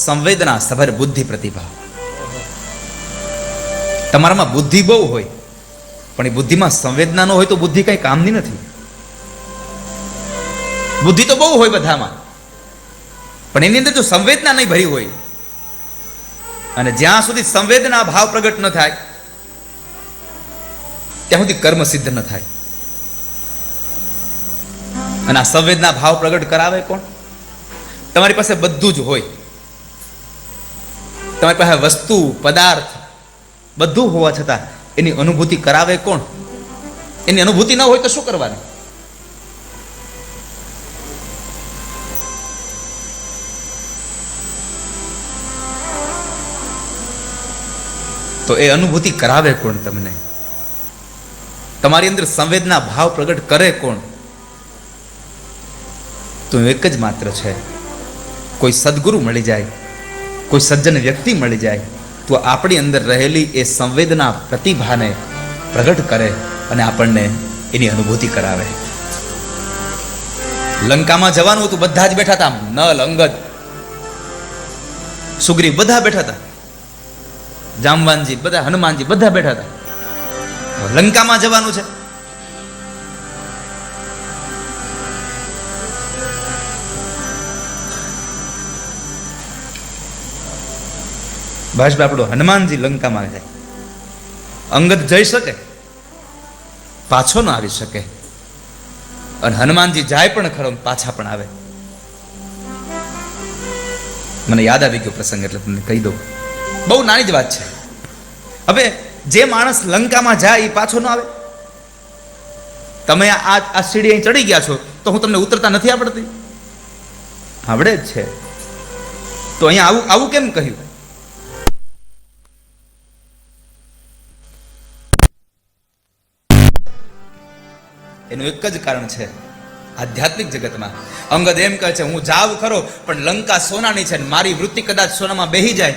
સંવેદના સભર બુદ્ધિ પ્રતિભા. તમારામાં બુદ્ધિ બહુ હોય પણ એ બુદ્ધિમાં સંવેદના ન હોય તો બુદ્ધિ કઈ કામની નથી. બુદ્ધિ તો બહુ હોય બધામાં, પણ એની અંદર જો સંવેદના નહીં ભરી હોય, અને જ્યાં સુધી સંવેદના ભાવ પ્રગટ ન થાય ત્યાં સુધી કર્મ સિદ્ધ ન થાય. અને આ સંવેદના ભાવ પ્રગટ કરાવે કોણ? તમારી પાસે બધું જ હોય, તમારી પાસે વસ્તુ પદાર્થ બધું હોવા છતાં એની અનુભૂતિ કરાવે કોણ? એની અનુભૂતિ ન હોય તો શું કરવાનું? તો એ અનુભૂતિ કરાવે કોણ તમને? તમારી અંદર સંવેદના ભાવ પ્રગટ કરે કોણ? તો એક જ માત્ર છે, કોઈ સદગુરુ મળી જાય, કોઈ સજ્જન વ્યક્તિ મળી જાય તો આપણી અંદર રહેલી એ સંવેદના પ્રતિભાને પ્રગટ કરે અને આપણને એની અનુભૂતિ કરાવે. લંકામાં જવાનું હતું, બધા જ બેઠા હતા, નલ, અંગદ, સુગ્રીવ બધા બેઠા હતા, જામવાનજી બધા, હનુમાનજી બધા બેઠા હતા. લંકામાં જવાનું છે. બસ આપણો હનુમાનજી લંકામાં જાય. અંગદ જઈ શકે, પાછો ન આવી શકે, અને હનુમાનજી જાય પણ ખરો, પાછા પણ આવે. મને યાદ આવી ગયો પ્રસંગ એટલે તમને કહી દઉં. બહુ નાની જ વાત છે. હવે જે માણસ લંકામાં જાય એ પાછો ન આવે. તમે આ સીડી અહીં ચડી ગયા છો તો હું તમને ઉતરતા નથી આવડતી? આવડે જ છે. તો અહીંયા આવું આવું કેમ કહ્યું? એનું એક જ કારણ છે, આધ્યાત્મિક જગતમાં અંગદ એમ કહે છે હું જાઉં ખરો પણ લંકા સોનાની છે, મારી વૃત્તિ કદાચ સોનામાં બેહી જાય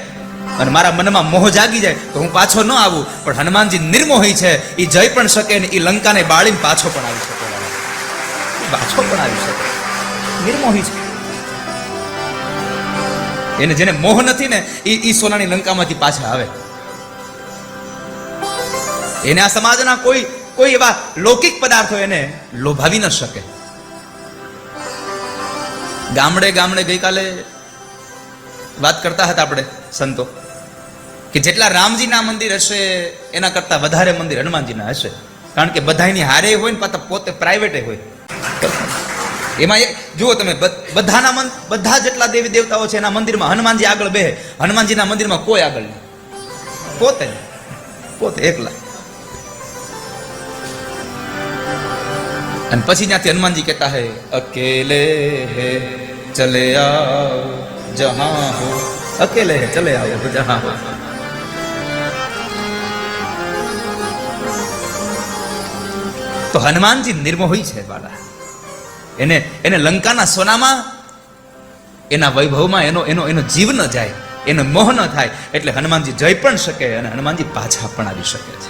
અને મારા મનમાં મોહ જાગી જાય તો હું પાછો ન આવું. પણ હનુમાનજી નિર્મોહી છે, એ જઈ પણ શકે ને એ લંકાને બાળીને પાછો પણ આવી શકે, પાછો પણ આવી શકે, નિર્મોહી છે. એને જેને મોહ નથી ને એ સોનાની લંકામાંથી પાછા આવે. એને આ સમાજના કોઈ એવા લૌકિક પદાર્થો એને લોભાવી ન શકે. ગામડે ગઈકાલે વાત કરતા હતા આપણે સંતો કે જેટલા રામજીના મંદિર હશે એના કરતા વધારે મંદિર હનુમાનજીના હશે. કારણ કે બધાની હારે હોય ને પાછા પોતે પ્રાઇવેટે હોય. એમાં જુઓ તમે, બધા જેટલા દેવી દેવતાઓ છે એના મંદિરમાં હનુમાનજી આગળ બેહે, હનુમાનજીના મંદિરમાં કોઈ આગળ નહીં, પોતે એકલા. અને પછી ત્યાંથી હનુમાનજી કહેતા હે અકેલે હે ચલે આઓ જહાં હો, અકેલે હે ચલે આઓ જહાં હો. તો હનુમાનજી નિર્મોહી છે વાલા. એને લંકાના સોનામાં, એના વૈભવમાં એનો જીવ ન જાય, એનો મોહ ન થાય. એટલે હનુમાનજી જઈ પણ શકે અને હનુમાનજી પાછા પણ આવી શકે છે.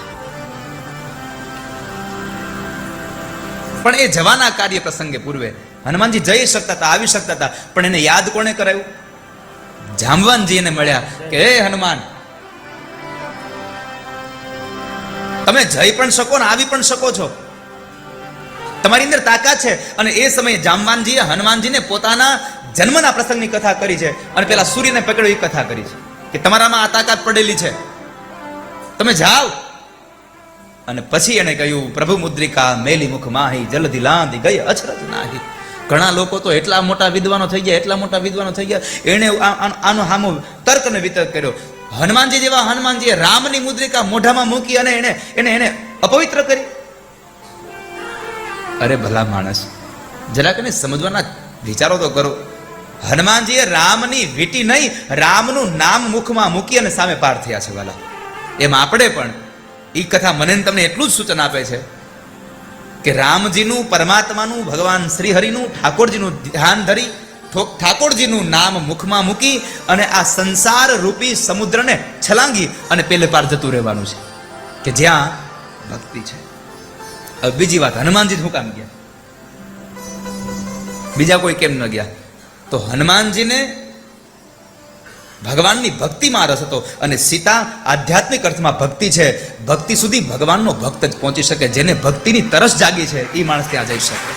પણ એ જવાના કાર્ય પ્રસંગે પૂર્વે હનુમાનજી જઈ શકતા હતા, આવી શકતા હતા, પણ એને યાદ કોણે કરાયું? જામવાનજી એને મળ્યા કે હે હનુમાન, તમે જઈ પણ શકો ને આવી પણ શકો છો, તમારી અંદર તાકાત છે. અને એ સમયે જામવાનજીએ હનુમાનજીને પોતાના જન્મના પ્રસંગની કથા કરી છે અને પેલા સૂર્યને પકડ્યો એ કથા કરી છે કે તમારામાં આ તાકાત પડેલી છે, તમે જાઓ. અને પછી એને કહ્યું પ્રભુ મુદ્રિકા મેલી મુખ માહી જલધિ લાંદી ગઈ અચરજ નાહી. ઘણા લોકો તો એટલા મોટા વિદ્વાનો થઈ ગયા, એને આનો હામો તર્ક ને વિતર્ક કર્યો. હનુમાનજી જેવા હનુમાનજીએ રામની મુદ્રિકા મોઢામાં મૂકી અને એને અપવિત્ર કરી. અરે ભલા માણસ, જરાક એને સમજવાના વિચારો તો કરો. હનુમાનજીએ રામની વીટી નહીં, રામનું નામ મુખમાં મૂકી અને સામે પાર થયા છે વાલા. એમ આપણે પણ એ કથા મને તમને એટલું જ સૂચન આપે છે કે રામજીનું, પરમાત્માનું, ભગવાન શ્રી હરિનું, ઠાકોરજીનું ધ્યાન ધરી, ઠાકોરજીનું નામ મુખમાં મૂકી અને આ સંસાર રૂપી સમુદ્રને છલાંગી અને પેલે પાર જતું રહેવાનું છે કે જ્યાં ભક્તિ છે. હવે બીજી વાત, હનુમાનજી શું કામ ગયા? બીજા કોઈ કેમ ન ગયા? તો હનુમાનજીને ભગવાનની ભક્તિમાં રસ હતો અને સીતા આધ્યાત્મિક અર્થમાં ભક્તિ છે. ભક્તિ સુધી ભગવાનનો ભક્ત જ પહોંચી શકે. જેને ભક્તિની તરસ જાગી છે એ માણસ ત્યાં જઈ શકે.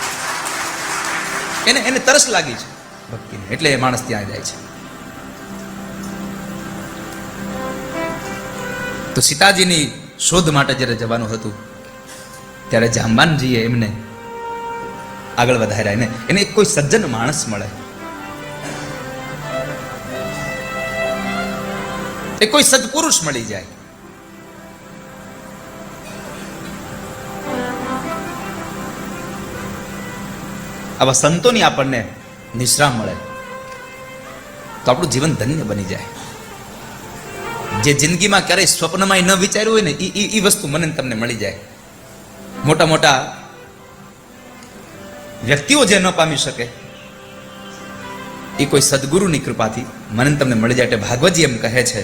એને તરસ લાગી છે. ભક્તિને, એટલે એ માણસ ત્યાં જાય છે. તો સીતાજીની શોધ માટે જ્યારે જવાનું હતું ત્યારે જાંબાનજીએ એમને આગળ વધાર્યા. એને કોઈ સજ્જન માણસ મળે, એ કોઈ સદપુરુષ મળી જાય. આવા સંતોની આપણને નિશ્રામ મળે તો આપણું જીવન ધન્ય બની જાય. જે જિંદગીમાં ક્યારેય સ્વપ્નમાં ન વિચાર્યું હોય ને એ વસ્તુ મને તમને મળી જાય. મોટા મોટા વ્યક્તિઓ જે ન પામી શકે એ કોઈ સદગુરુની કૃપાથી મને તમને મળી જાય. એટલે ભાગવતજી એમ કહે છે,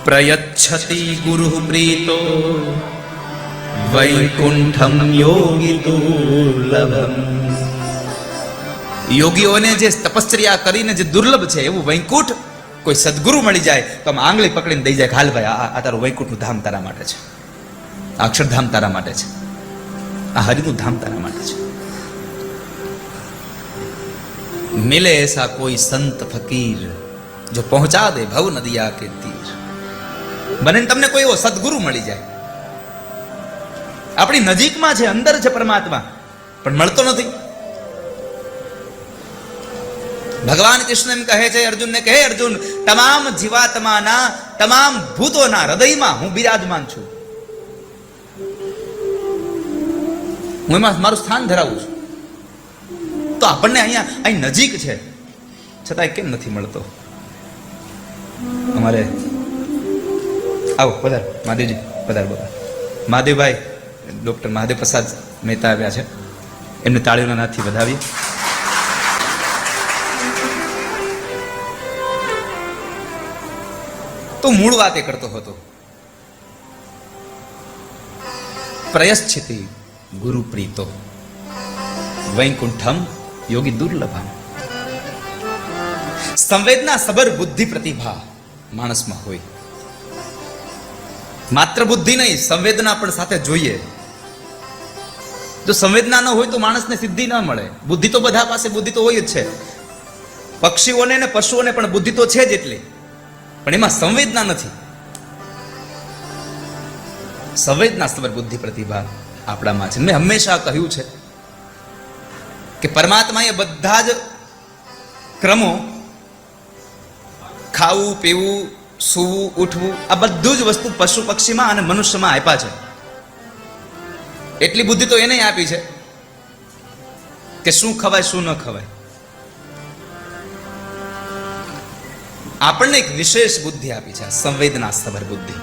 પ્રયચ્છતિ ગુરુ પ્રીતો વૈકુંઠમ યોગી દુર્લભમ. યોગીઓને જે તપશ્ચર્યા કરીને જે દુર્લભ છે એવું વૈકુંઠ કોઈ સદગુરુ મળી જાય તો આમ આંગળી પકડીને દઈ જાય, હાલ ભાઈ આ તારું વૈકુંઠનું ધામ તારા માટે છે, આ અક્ષરધામ તારા માટે છે, આ હરિનું ધામ તારા માટે છે. મિલે એસા કોઈ સંત ફકીર જો પહોંચા દે ભવ નદિયા કે તીર. બને તમને કોઈ એવો સદગુરુ મળી જાય. આપણી નજીકમાં છે, અંદર છે પરમાત્મા, પણ મળતો નથી. ભગવાન કૃષ્ણ એમ કહે છે અર્જુનને, કહે અર્જુન, તમામ જીવાત્માના તમામ ભૂતોના હૃદયમાં હું બિરાજમાન છું, હું એમાં મારું સ્થાન ધરાવું છું. તો આપણને અહીંયા અહીં નજીક છે છતાંય કેમ નથી મળતો? અમારે આવો પધાર મહાદેવજી, પધાર બાબા. મહાદેવભાઈ ડોક્ટર મહાદેવ પ્રસાદ મહેતા આવ્યા છે, એમને તાળીઓના નાદથી વધાવીએ. તો મૂળ વાત એ કરતો હતો, પ્રયશ્ચિતિ ગુરુ પ્રીતો વૈકુંઠમ યોગી દુર્લભમ. સંવેદના સબર બુદ્ધિ પ્રતિભા માણસમાં હોય. માત્ર બુદ્ધિ નહીં, સંવેદના પણ સાથે જોઈએ. જો સંવેદના ન હોય તો માણસને સિદ્ધિ ન મળે. બુદ્ધિ તો બધા પાસે બુદ્ધિ તો હોય જ છે. પક્ષીઓને ને પશુઓને પણ બુદ્ધિ તો છે જ એટલી, પણ એમાં સંવેદના નથી. સંવેદના સબર બુદ્ધિ પ્રતિભા આપણામાં છે. મેં હંમેશા કહ્યું છે કે પરમાત્માએ બધા જ ક્રમો, ખાવું, પીવું, સૂવું, ઉઠવું, આ બધું જ વસ્તુ પશુ પક્ષીમાં અને મનુષ્યમાં આપ્યા છે. એટલી બુદ્ધિ તો એને આપી છે કે શું ખવાય શું ન ખવાય. આપણને એક વિશેષ બુદ્ધિ આપી છે, સંવેદના સભર બુદ્ધિ.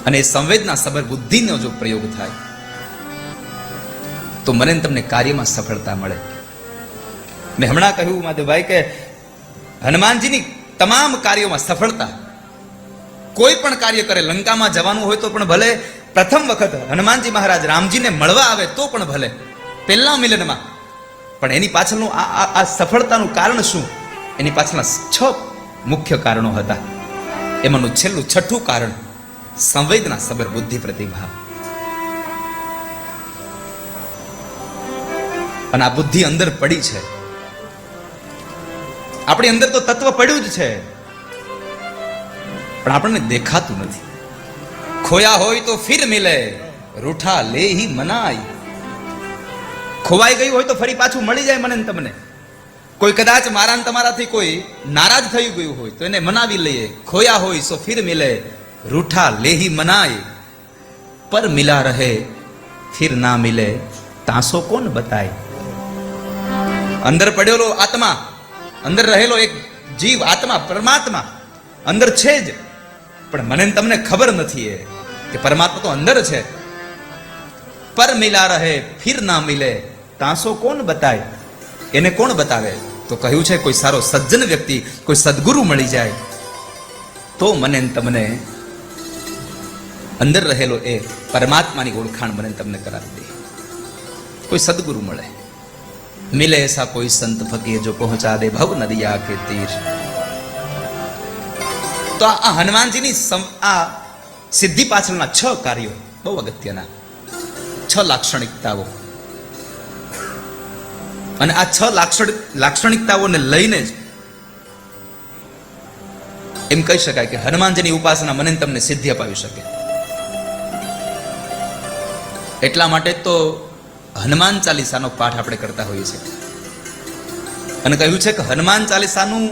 અને એ સંવેદના સભર બુદ્ધિનો જો પ્રયોગ થાય તો મને તમને કાર્યમાં સફળતા મળે. મેં હમણાં કહ્યું માધવભાઈ કે હનુમાનજીની તમામ કાર્યોમાં સફળતા, કોઈ પણ કાર્ય કરે, લંકામાં જવાનું હોય તો પણ ભલે, પ્રથમ વખત હનુમાનજી મહારાજ રામજીને મળવા આવે તો પણ ભલે, પહેલા મિલનમાં, પણ એની પાછળનું આ સફળતાનું કારણ શું? એની પાછળના 6 મુખ્ય કારણો હતા. એમાંનું છેલ્લું 6થું કારણ સંવેદના સબર બુદ્ધિ પ્રતિભા. અને આ બુદ્ધિ અંદર પડી છે. આપણી અંદર તો તત્વ પડ્યું જ છે, પણ આપણને દેખાતું નથી. ખોયા હોય તો ફિર મિલે, રૂઠા લે હી મનાય. ખોવાઈ ગયું હોય તો ફરી પાછું મળી જાય મને તમને. કોઈ કદાચ મારા ને તમારાથી કોઈ નારાજ થઈ ગયું હોય તો એને મનાવી લઈએ. ખોયા હોય સો ફિર મિલે, રૂઠા લે હી મનાય. પર મિલા રહે ફિર ના મિલે, તાંસો કોણ બતાય. અંદર પડેલો આત્મા, અંદર રહેલો એક જીવ, આત્મા, પરમાત્મા અંદર છે જ, પણ મને તમને ખબર નથી એ કે પરમાત્મા તો અંદર છે. પર મિલા રહે ફિર ના મિલે, તાંસો કોણ બતાય. એને કોણ બતાવે? તો કહ્યું છે કોઈ સારો સજ્જન વ્યક્તિ, કોઈ સદગુરુ મળી જાય તો મને તમને અંદર રહેલો એ પરમાત્માની ઓળખાણ મને તમને કરાવી દે. કોઈ સદગુરુ મળે. મિલે એસા કોઈ સંત ફકીર જો પહોંચા દે ભવ નદિયા કે તીર. તો આ હનુમાનજીની આ સિદ્ધિ પાછળના 6 કાર્યો બહુ અગત્યના, 6 લાક્ષણિકતાઓ. અને આ 6 લાક્ષણિકતાઓને લઈને જ એમ કહી શકાય કે હનુમાનજીની ઉપાસના મને તમને સિદ્ધિ અપાવી શકે. એટલા માટે તો હનુમાન ચાલીસાનો પાઠ આપણે કરતા હોઈએ છીએ અને કહ્યું છે કે હનુમાન ચાલીસાનું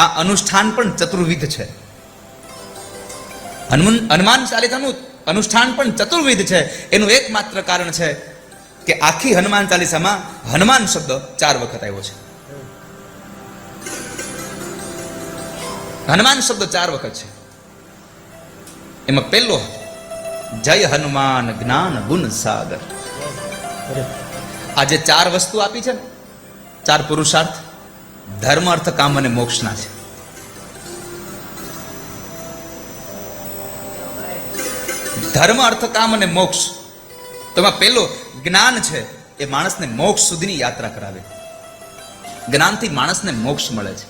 આ અનુષ્ઠાન પણ ચતુર્વિધ છે. હનુમાન ચાલીસાનું અનુષ્ઠાન પણ ચતુર્વિધ છે. એનું એકમાત્ર કારણ છે કે આખી હનુમાન ચાલીસામાં હનુમાન શબ્દ 4 વખત આવ્યો છે. હનુમાન શબ્દ 4 વખત છે. એમાં પહેલો જય હનુમાન જ્ઞાન ગુણ સાગર. આ જે 4 વસ્તુ આપી છે ને, 4 પુરુષાર્થ ધર્મ અર્થ કામ અને મોક્ષના છે. ધર્મ અર્થ કામ અને મોક્ષ. તો એમાં પહેલો જ્ઞાન છે. એ માણસને મોક્ષ સુધીની યાત્રા કરાવે. જ્ઞાનથી માણસને મોક્ષ મળે છે.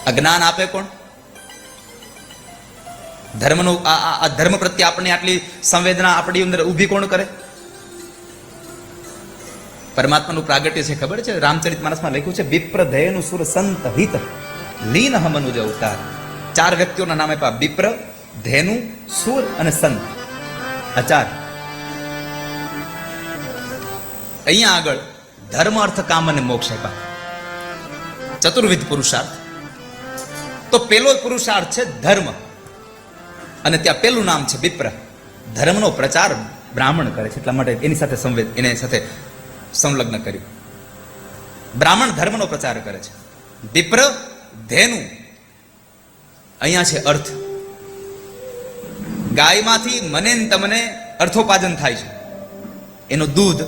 આ જ્ઞાન આપે કોણ? ધર્મનું આ ધર્મ પ્રત્યે આપણને આટલી સંવેદના આપણી અંદર ઊભી કોણ કરે? પરમાત્માનું પ્રાગટ્ય છે, ખબર છે? રામચરિતમાનસમાં લખ્યું છે, વિપ્ર ધેયનું સુર સંત હિત લીન મનુજ અવતાર. 4 વ્યક્તિઓના નામ આપ્યા: વિપ્ર, ધેનુ, સુર અને સંત. આ 4. અહીંયા આગળ ધર્મ અર્થ કામ અને મોક્ષ આપ્યા. ચતુર્વિધ પુરુષાર્થ. તો પેલો પુરુષાર્થ છે ધર્મ, અને ત્યાં પેલું નામ છે વિપ્ર. ધર્મનો પ્રચાર બ્રાહ્મણ કરે છે, એટલા માટે એની સાથે સંલગ્ન કર્યું. બ્રાહ્મણ ધર્મનો પ્રચાર કરે છે. વિપ્ર, ધેનુ, અહીંયા છે અર્થ. ગાયમાંથી મને ને તમને અર્થોપાર્જન થાય છે. એનું દૂધ,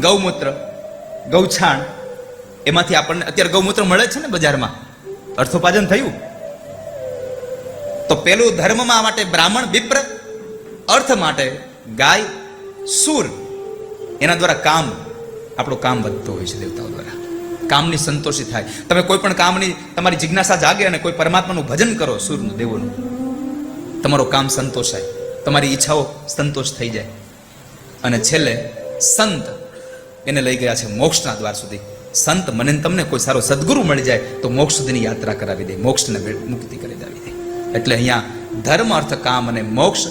ગૌમૂત્ર, ગૌછાણ, એમાંથી આપણને અત્યારે ગૌમૂત્ર મળે છે ને બજારમાં. અર્થોપાર્જન થયું. તો પેલું ધર્મમાં માટે બ્રાહ્મણ વિપ્ર, અર્થ માટે ગાય, સુર. એના દ્વારા કામ, આપણું કામ વધતું હોય છે દેવતાઓ દ્વારા. કામની સંતોષી થાય. તમે કોઈ પણ કામની તમારી જિજ્ઞાસા જાગે અને કોઈ પરમાત્માનું ભજન કરો, સૂરનું, દેવોનું, તમારું કામ સંતોષાય, તમારી ઈચ્છાઓ સંતોષ થઈ જાય. અને છેલ્લે સંત, એને લઈ ગયા છે મોક્ષના દ્વાર સુધી. સંત મને તમને કોઈ સારો સદગુરુ મળી જાય તો મોક્ષ સુધીની યાત્રા કરાવી દે, મોક્ષને મુક્તિ કરી દેવી દે. એટલે અહીંયા ધર્મ અર્થ કામ અને મોક્ષ,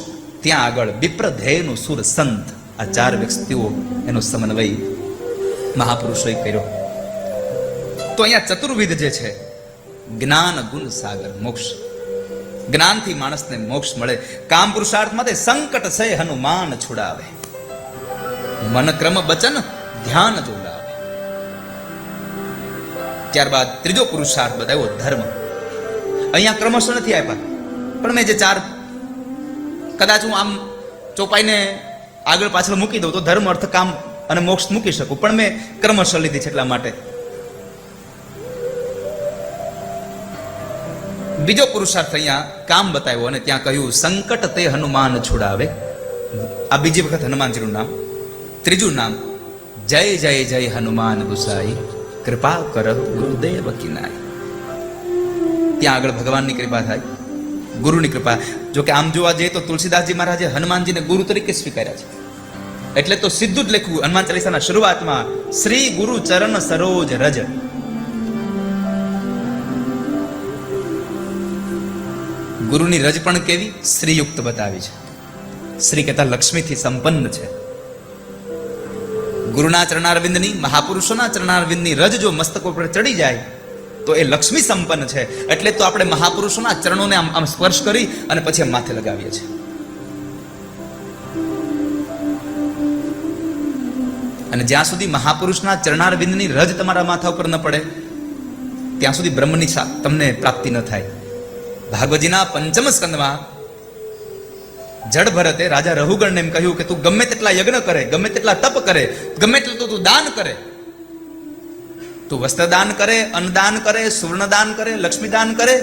ત્યાં આગળ વિપ્ર, ધેયનું સુર, સંત. આ 4 વ્યક્તિઓ એનો સમન્વય મહાપુરુષોએ કર્યો. તો અહીંયા ચતુર્વિધ જે છે, જ્ઞાન ગુણ સાગર મોક્ષ. જ્ઞાનથી માણસને મોક્ષ મળે. કામ પુરુષાર્થ માટે સંકટ છે હનુમાન છોડાવે, મન ક્રમ બચન ધ્યાન જોડાવે. ત્યારબાદ ત્રીજો પુરુષાર્થ બતાવ્યો ધર્મ. અહીંયા ક્રમશ નથી આપ્યા, પણ મેં જે 4 કદાચ હું આમ ચોપાઈને આગળ પાછળ મૂકી દઉં તો ધર્મ અર્થ કામ અને મોક્ષ મૂકી શકું, પણ મેં ક્રમશ લીધી છે એટલા માટે. બીજો પુરુષાર્થ અહીંયા કામ બતાવ્યો અને ત્યાં કહ્યું સંકટ તે હનુમાન છોડાવે. આ બીજી વખત હનુમાનજીનું નામ. ત્રીજું નામ જય જય જય હનુમાન ગુસાઈ, કૃપા કર ગુરુદેવ કિનાય. ત્યાં આગળ ભગવાનની કૃપા થાય, ગુરુની કૃપા. જો કે આમ જોવા જઈએ તો તુલસીદાસજી મહારાજે હનુમાનજીને ગુરુ તરીકે સ્વીકાર્યા છે. એટલે તો સીધું જ લખ્યું હનુમાન ચાલીસાના શરૂઆતમાં, શ્રી ગુરુ ચરણ સરોજ રજ. ગુરુની રજ પણ કેવી? શ્રીયુક્ત બતાવી છે. શ્રી કહેતા લક્ષ્મીથી સંપન્ન છે. ગુરુના ચરણારવિંદની, મહાપુરુષોના ચરણારવિંદની રજ જો મસ્તક ઉપર ચડી જાય તો એ લક્ષ્મી સંપન્ન છે. એટલે તો આપણે મહાપુરુષોના ચરણોને આમ સ્પર્શ કરી અને પછી આમ માથે લગાવીએ છીએ. અને જ્યાં સુધી મહાપુરુષના ચરણારવિંદની રજ તમારા માથા ઉપર ન પડે ત્યાં સુધી બ્રહ્મની તમને પ્રાપ્તિ ન થાય. ભાગવતજીના 5મ સ્કંદમાં જડ ભરતે રાજા રહુગણને એમ કહ્યું કે તું ગમે તેટલા યજ્ઞ કરે, ગમે તેટલા તપ કરે, ગમે તેટલું તું દાન કરે, તું વસ્ત્રદાન કરે, અન્નદાન કરે, સુવર્ણદાન કરે, લક્ષ્મીદાન કરે,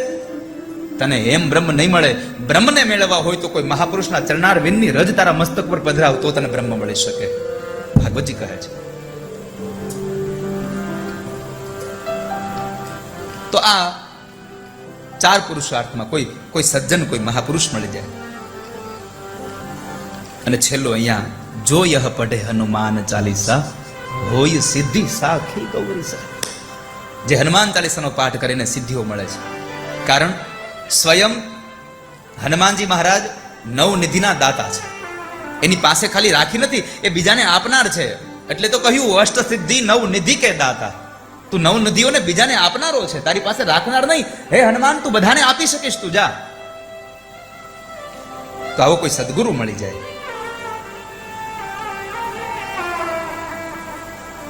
તને એમ બ્રહ્મ નહીં મળે. બ્રહ્મને મેળવવા હોય તો કોઈ મહાપુરુષના ચરણારવિંદની રજ તારા મસ્તક પર પધરાવ તો તને બ્રહ્મ મળી શકે. ભાગવતજી કહે છે. તો આ 4 પુરુષાર્થમાં કોઈ સજ્જન, કોઈ મહાપુરુષ મળી જાય. અને છેલ્લો અહીંયા જો યહ પઢે હનુમાન ચાલીસા હોય સિદ્ધિ સાખી ગૌરી સા. જે હનુમાન ચાલીસાનો પાઠ કરીને સિદ્ધિઓ મળે છે. કારણ સ્વયં હનુમાનજી મહારાજ નવનિધિના દાતા છે. એની પાસે ખાલી રાખી નથી, એ બીજાને આપનાર છે. એટલે તો કહ્યું અષ્ટ સિદ્ધિ નવનિધિ કે દાતા. તું નવનિધિઓને બીજાને આપનારો છે, તારી પાસે રાખનાર નહીં. હે હનુમાન, તું બધાને આપી શકીશ, તું જા. તો આવો કોઈ સદગુરુ મળી જાય.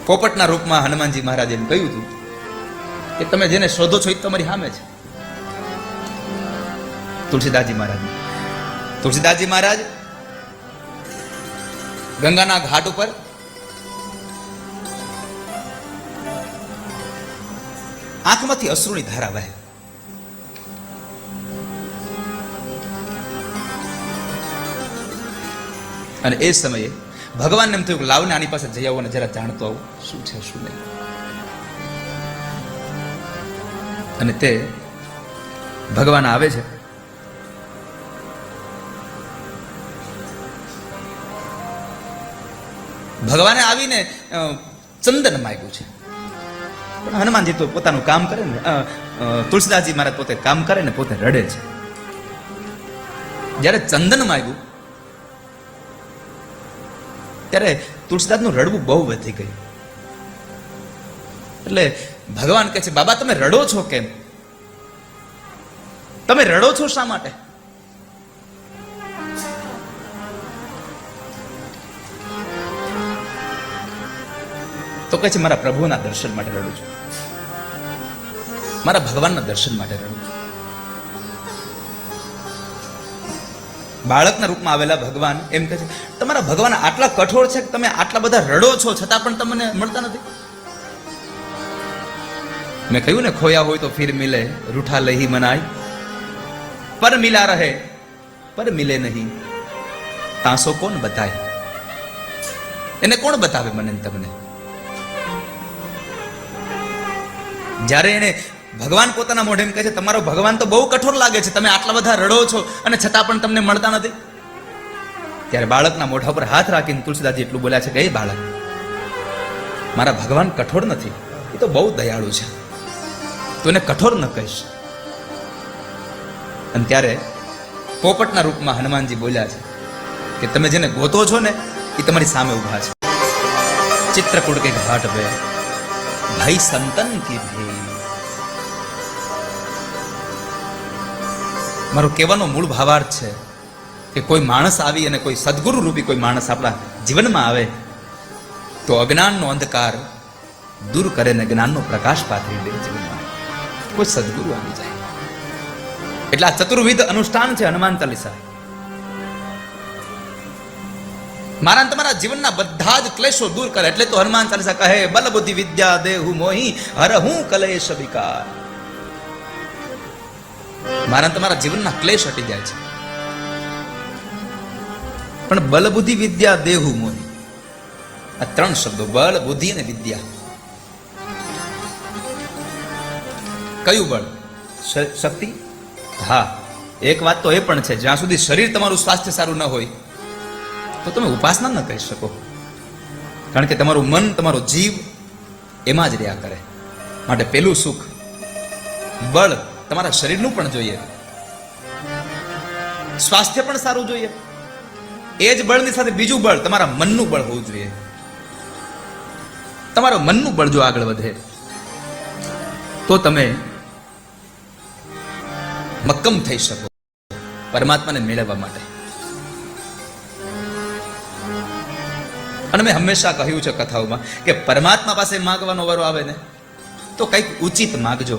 પોપટના રૂપમાં હનુમાનજી મહારાજ એમ કહ્યું હતું કે તમે જેને શોધો છો એ તમારી સામે છે. તુલસીદાસજી મહારાજ ગંગાના ઘાટ ઉપર આંખમાંથી અશ્રુની ધારા વહે. અને એ સમયે ભગવાનને એમ થયું કે લાવને આની પાસે જઈ આવો ને જરા જાણતો આવું શું છે શું નહીં. અને તે ભગવાન આવે છે. ભગવાને આવીને ચંદન માંગ્યું છે. પણ હનુમાનજી તો પોતાનું કામ કરે ને, તુલસીદાસજી મહારાજ પોતે કામ કરે ને પોતે રડે છે. જ્યારે ચંદન માંગ્યું ત્યારે તુલસીદાસનું રડવું બહુ વધી ગયું. એટલે ભગવાન કહે છે, બાબા તમે રડો છો કેમ? તમે રડો છો શા માટે? તો કહે છે, મારા પ્રભુના દર્શન માટે રડું છું, મારા ભગવાનના દર્શન માટે રડું છું. બાળકના રૂપમાં આવેલા ભગવાન એમ કહે છે, તમારા ભગવાન આટલા કઠોર છે કે તમે આટલા બધા રડો છો છતાં પણ તમને મળતા નથી. મેં કહ્યું ને, ખોયા હોય તો ફિર મિલે, રૂઠા લહી મનાય, પર મિલા રહે પર મિલે નહીં, તાંસો કોણ બતાય? એને કોણ બતાવે મને તમને? જ્યારે એને ભગવાન પોતાના મોઢે એમ કહે છે, તમારો ભગવાન તો બહુ કઠોર લાગે છે, તમે આટલા બધા રડો છો અને છતાં પણ તમને મળતા નથી. ત્યારે બાળકના મોઢા ઉપર હાથ રાખીને તુલસીદાસજી એટલું બોલ્યા છે કે, એ બાળક, મારા ભગવાન કઠોર નથી, એ તો બહુ દયાળુ છે, તું એને કઠોર ન કહીશ. અને ત્યારે પોપટના રૂપમાં હનુમાનજી બોલ્યા છે કે તમે જેને ગોતો છો ને એ તમારી સામે ઉભા છે. ચિત્રકૂટ કે ઘાટ पे ભાઈ સંતન કી ભી. મારો કહેવાનો મૂળ ભાવાર્થ છે કે કોઈ માણસ આવી અને કોઈ સદગુરુ રૂપી કોઈ માણસ આપણા જીવનમાં આવે તો અજ્ઞાનનો અંધકાર દૂર કરે ને જ્ઞાનનો પ્રકાશ પાથરી દે જીવનમાં. કોઈ સદગુરુ આવી જાય એટલે આ ચતુર્વિધ અનુષ્ઠાન છે હનુમાન ચાલીસા. મારા તમારા જીવનના બધા જ ક્લેશો દૂર કરે એટલે તો હનુમાન ચાલીસા કહે, બલ બુદ્ધિ વિદ્યા દેહુ મોહી હરહું કલેશ વિકાર. મારા તમારા જીવનના ક્લેશ હટી જાય છે. પણ બલ બુદ્ધિ વિદ્યા દેહુ મોહી, આ ત્રણ શબ્દો, બળ, બુદ્ધિ અને વિદ્યા. કયું બળ? શક્તિ. હા, એક વાત તો એ પણ છે, જ્યાં સુધી શરીર તમારું સ્વાસ્થ્ય સારું ન હોય તો તમે ઉપાસના ન કરી શકો. કારણ કે તમારું મન, તમારો જીવ એમાં જ રહ્યા કરે. માટે પેલું સુખ, બળ તમારા શરીરનું પણ જોઈએ, સ્વાસ્થ્ય પણ સારું જોઈએ. એ જ બળની સાથે બીજું બળ, તમારા મનનું બળ હોવું જોઈએ. તમારા મનનું બળ જો આગળ વધે તો તમે મક્કમ થઈ શકો પરમાત્માને મેળવવા માટે. અને મેં હંમેશા કહ્યું છે કથાઓમાં કે પરમાત્મા પાસે માગવાનો વારો આવે ને તો કંઈક ઉચિત માગજો.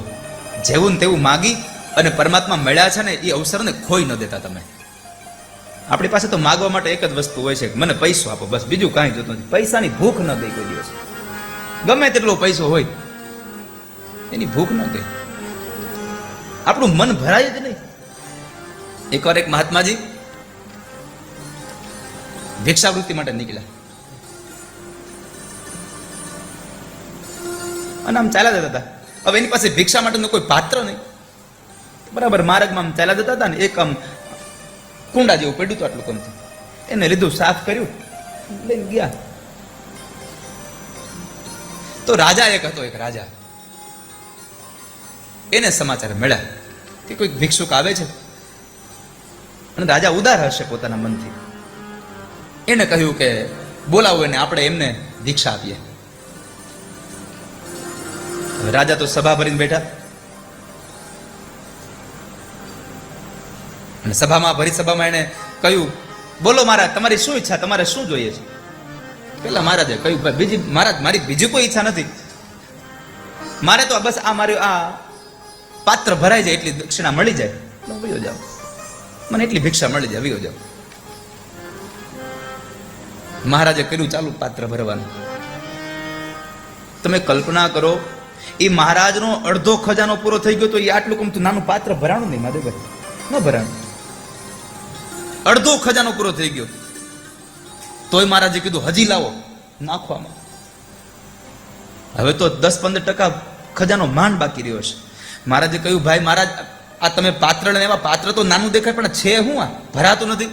જેવું ને તેવું માગી અને પરમાત્મા મળ્યા છે ને એ અવસરને ખોઈ ન દેતા તમે. આપણી પાસે તો માગવા માટે એક જ વસ્તુ હોય છે કે મને પૈસો આપો, બસ, બીજું કાંઈ જોતું નથી. પૈસાની ભૂખ ન ગઈ કોઈ દિવસ. ગમે તેટલો પૈસો હોય એની ભૂખ ન ગઈ. આપણું મન ભરાય જ નહીં. એકવાર એક મહાત્માજી ભિક્ષાવૃત્તિ માટે નીકળ્યા અને આમ ચાલ્યા જતા હતા. હવે એની પાસે ભિક્ષા માટેનું કોઈ પાત્ર નહીં. બરાબર માર્ગમાં આમ ચાલ્યા જતા હતા ને એક આમ કુંડા જેવું પડ્યું હતું આટલું કમથી. એને લીધું, સાફ કર્યું લઈને ગયા. તો રાજા એક હતો, એક રાજા, એને સમાચાર મળ્યા કે કોઈક ભિક્ષુક આવે છે. અને રાજા ઉદાર હશે પોતાના મનથી, એને કહ્યું કે બોલાવો એને, આપણે એમને ભિક્ષા આપીએ. હવે રાજા તો સભા ભરીને બેઠા, અને સભામાં એને કહ્યું, બોલો મહારાજ, તમારી શું ઈચ્છા, તમારે શું જોઈએ છે? પેલા મહારાજે કહ્યું, મહારાજ, મારી બીજી કોઈ ઈચ્છા નથી, મારે તો બસ મારું આ પાત્ર ભરાઈ જાય એટલી દક્ષિણા મળી જાય, હું વયો જાઉં, મને એટલી ભિક્ષા મળી જાય, વયો જાઉં. મહારાજે કર્યું ચાલુ પાત્ર ભરવાનું. તમે કલ્પના કરો, એ મહારાજનો અડધો ખજાનો પૂરો થઈ ગયો તો એ આટલું કમતું નાનું પાત્ર ભરાણું નહીં માધવભાઈ, ન ભરાણું. અડધો ખજાનો પૂરો થઈ ગયો તોય મહારાજે કીધું હજી લાવો, નાખવામાં. હવે તો 10-15% ખજાનો માંડ બાકી રહ્યો છે. મહારાજે કહ્યું, ભાઈ મહારાજ, આ તમે પાત્ર ને એવા પાત્ર તો નાનું દેખાય, પણ છે હું આ ભરાતું નથી.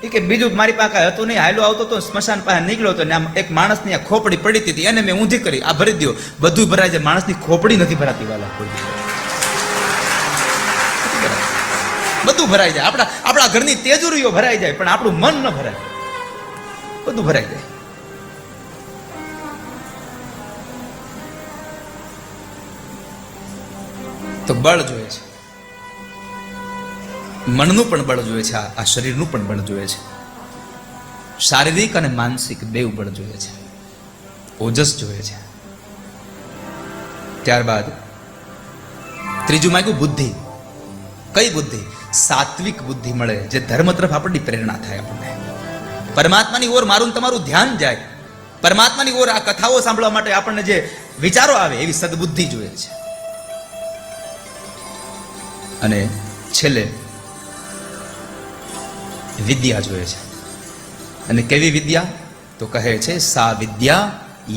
એ કે બીજું મારી પાસે હતું નહીં, હાયલો આવતો તો સ્મશાન પાસે નીકળ્યો હતો ને આમ એક માણસની આ ખોપડી પડી હતી, એને મેં ઊંધી કરી, આ ભરી દો. બધું ભરાય છે, માણસની ખોપડી નથી ભરાતી વાલા, બધું ભરાઈ જાય. આપણા ઘરની તેજુરીઓ ભરાઈ જાય, પણ આપણું મન ન ભરાય, બધું ભરાઈ જાય. તો બળ જોઈએ છે, મનનું પણ બળ જોઈએ છે, આ શરીરનું પણ બળ જોઈએ છે, શારીરિક અને માનસિક બેવ બળ જોઈએ છે, ઓજસ જોઈએ છે. ત્યારબાદ ત્રીજું માંગ્યું બુદ્ધિ. કઈ બુદ્ધિ? સાત્વિક બુદ્ધિ મળે, જે ધર્મ તરફ આપણી પ્રેરણા થાય, આપણને પરમાત્માની ઓર મારું તમારું ધ્યાન જાય, પરમાત્માની ઓર આ કથાઓ સાંભળવા માટે આપણને જે વિચારો આવે, એવી સદબુદ્ધિ જોઈએ છે. અને છેલ્લે વિદ્યા જોઈએ છે. અને કેવી વિદ્યા? તો કહે છે સા વિદ્યા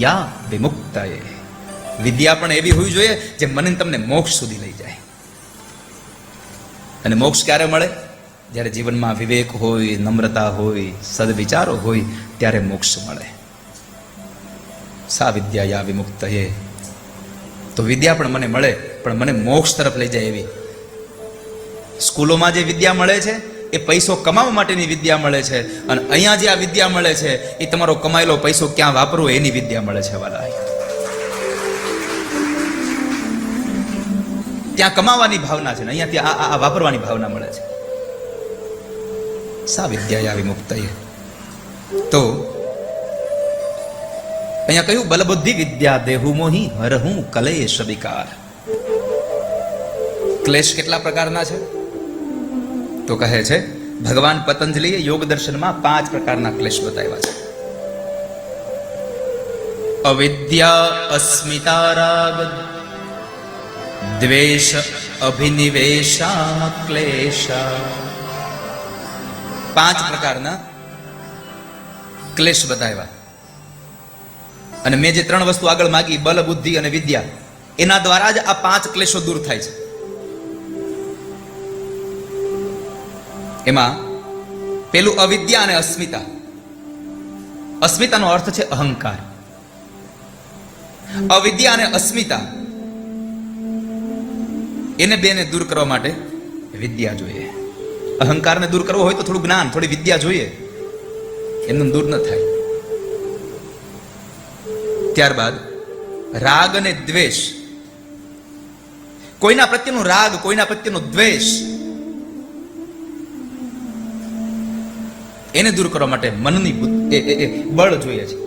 યા વિમુક્તાય. વિદ્યા પણ એવી હોવી જોઈએ જે મને તમને મોક્ષ સુધી લઈ જાય. અને મોક્ષ ક્યારે મળે? જ્યારે જીવનમાં વિવેક હોય, નમ્રતા હોય, સદવિચારો હોય, ત્યારે મોક્ષ મળે. સા વિદ્યા યા વિમુક્તયે. તો વિદ્યા પણ મને મળે, પણ મને મોક્ષ તરફ લઈ જાય એવી. સ્કૂલોમાં જે વિદ્યા મળે છે એ પૈસો કમાવા માટેની વિદ્યા મળે છે, અને અહીંયા જે આ વિદ્યા મળે છે એ તમારો કમાયેલો પૈસો ક્યાં વાપરવો એની વિદ્યા મળે છે વાલા. ત્યાં કમાવાની ભાવના છે ને અહીંયા ત્યાં આ વાપરવાની ભાવના મળે છે. સા વિદ્યા વિમુક્તયે. તો અહીંયા કહ્યું બલબુદ્ધિ વિદ્યા દેહુ મોહી હરહું કલેશ વિકાર. ક્લેશ કેટલા પ્રકારના છે? તો કહે છે ભગવાન પતંજલિએ યોગ દર્શનમાં 5 પ્રકારના ક્લેશ બતાવ્યા છે. અવિદ્યા, અસ્મિતા, રાગ, દ્વેષ, અભિનિવેશા, ક્લેશા. 5 પ્રકારના ક્લેશ બતાવ્યા. અને મેં જે 3 વસ્તુ આગળ માગી, બલ, બુદ્ધિ અને વિદ્યા, એના દ્વારા જ આ 5 ક્લેશો દૂર થાય છે. એમાં પેલું અવિદ્યા અને અસ્મિતા. અસ્મિતાનો અર્થ છે અહંકાર. અવિદ્યા અને અસ્મિતા એને બેને દૂર કરવા માટે વિદ્યા જોઈએ. અહંકારને દૂર કરવો હોય તો થોડું જ્ઞાન, થોડી વિદ્યા જોઈએ, એમનું દૂર ન થાય. ત્યારબાદ રાગ અને દ્વેષ. કોઈના પ્રત્યેનો રાગ, કોઈના પ્રત્યેનો દ્વેષ, એને દૂર કરવા માટે મનની બળ જોઈએ છે.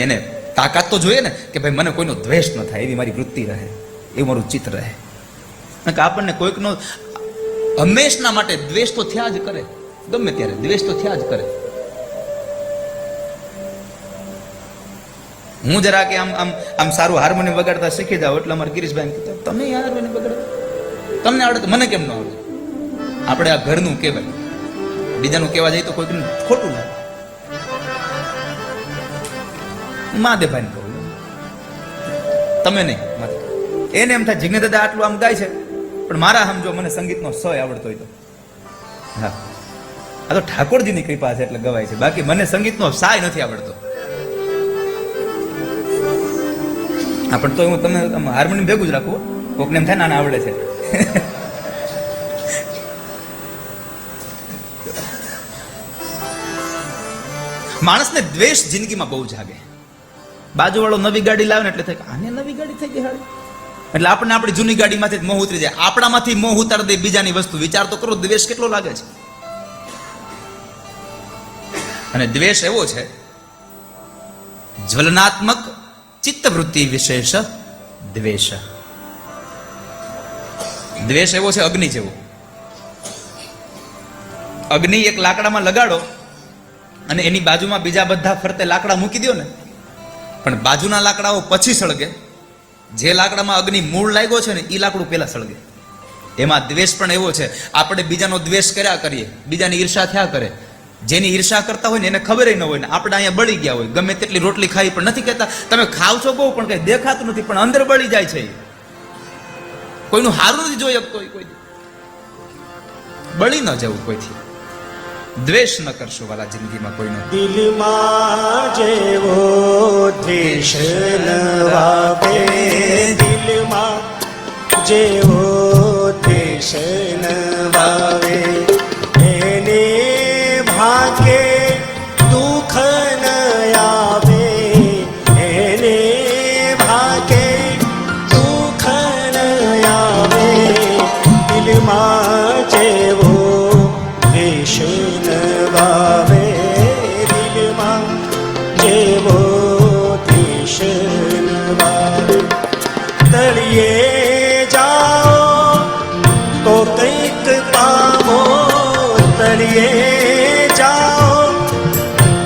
એને તાકાત તો જોઈએ ને કે ભાઈ મને કોઈનો દ્વેષ ન થાય, એવી મારી વૃત્તિ રહે, એવું મારું ચિત્ત રહે. કે આપણને કોઈકનો હંમેશના માટે દ્વેષ તો થયા જ કરે, ગમે ત્યારે દ્વેષ તો થયા જ કરે. હું જરા કે આમ સારું હાર્મોનિયમ વગાડતા શીખી જાવ એટલે અમારે ગિરીશભાઈ કીધું તમે હાર્મોનિયમ વગાડો, તમને આવડે તો મને કેમ ન આવડે? આપણે આ ઘરનું કહેવાય, બીજાનું કહેવા જાય તો કોઈ ખોટું લાગે. મહાદેવભાઈ ને કહું, તમે નહીં. એને એમ થાય જિજ્ઞેશ દાદા આટલું આમ ગાય છે, પણ મારા સમજો મને સંગીતનો સ આવડતો હોય તો. હા, આ તો ઠાકોરજીની કૃપા છે એટલે ગવાય છે, બાકી મને સંગીતનો સાય નથી આવડતો. હા, પણ તો હું તમે હાર્મોનિયમ ભેગું જ રાખું, કોકને એમ થાય ને આને આવડે છે. માણસને દ્વેષ જિંદગીમાં બહુ જાગે. બાજુવાળો નવી ગાડી લાવે ને એટલે થાય આને નવી ગાડી થઈ ગઈ હારી, એટલે આપણને આપણી જૂની ગાડીમાંથી મોહ ઉતરી જાય. આપણામાંથી મોહ ઉતારી દે બીજાની વસ્તુ. વિચાર તો કરો, દ્વેષ કેટલો લાગે છે. અને દ્વેષ એવો છે જ્વલનાત્મક ચિત્તવૃત્તિ વિશેષ દ્વેષ. દ્વેષ એવો છે અગ્નિ જેવો. અગ્નિ એક લાકડામાં લગાડો અને એની બાજુમાં બીજા બધા ફરતે લાકડા મૂકી દો ને, પણ બાજુના લાકડાઓ પછી સળગે. જે લાકડામાં અગ્નિ મૂળ લાગ્યો છે ને એ લાકડું પહેલા સળગે. એમાં દ્વેષ પણ એવો છે. આપણે બીજાનો દ્વેષ કર્યા કરીએ, બીજાની ઈર્ષા થયા કરે. જેની ઈર્ષા કરતા હોય ને એને ખબર ન હોય ને આપણે અહીંયા બળી ગયા હોય, ગમે તેટલી રોટલી ખાઈ પણ નથી કહેતા તમે ખાવ છો બહુ પણ કઈ દેખાતું નથી, પણ અંદર બળી જાય છે. કોઈનું હારું નથી જોઈ શકતો, કોઈ બળી ન જવું કોઈથી. દ્વેષ ન કરશો વાલા જિંદગીમાં કોઈનો. દિલમાં જેવો દ્વેષ ન વાવે, દિલમાં જેવો દ્વેષ ન વાવે, એને ભાગે દુઃખ ન આવે, એને ભાગે દુઃખ ન આવે. દિલમાં જેવો દ્વેષ ન વાવે, દિલમાં જેવો દ્વેષ ન વાવે. તળિયે જાઓ તો કંઈક પામો, તળિયે જાઓ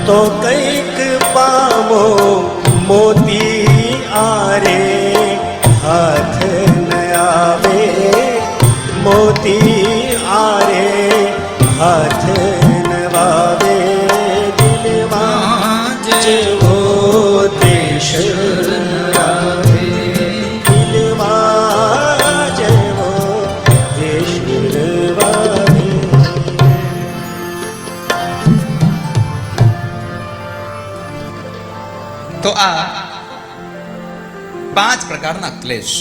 તો કંઈક પામો. મોતી આરે હાથ ન આવે, મોતી આરે હાથ ન વાવે. દિલમાં જેવો દ્વેષ ન વાવે, દિલમાં જેવો દ્વેષ ન વાવે. તો આ 5 પ્રકારના ક્લેશ,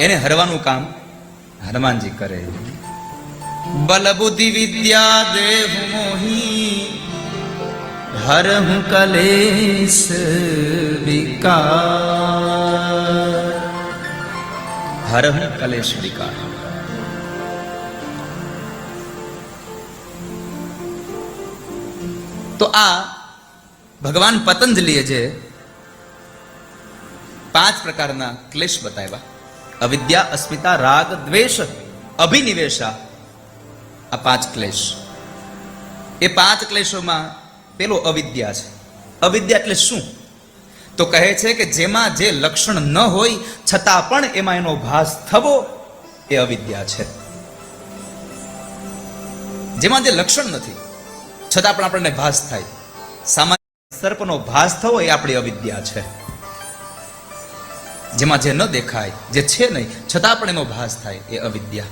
એને હરવાનું કામ હનુમાનજી કરે. બલ બુદ્ધિ વિદ્યા દેવ મોહી, હરહુ કલેશ વિકાર. હરહુ કલેશ વિકાર. તો આ ભગવાન પતંજલિએ જે 5 પ્રકારના ક્લેશ બતાવ્યા, અવિદ્યા, અસ્મિતા, રાગ, દ્વેષ, અભિનિવેશા, આ 5 ક્લેશ. એ 5 ક્લેશોમાં પેલો અવિદ્યા છે. અવિદ્યા એટલે શું? તો કહે છે કે જેમાં જે લક્ષણ ન હોય છતાં પણ એમાં એનો ભાસ થવો, એ અવિદ્યા છે. જેમાં જે લક્ષણ નથી છતાં પણ આપણને ભાસ થાય, સામાન્ય સર્પનો ભાસ થવો એ આપણી અવિદ્યા છે. જેમાં જે ન દેખાય, જે છે નહીં છતાં પણ એનો ભાસ થાય, એ અવિદ્યા.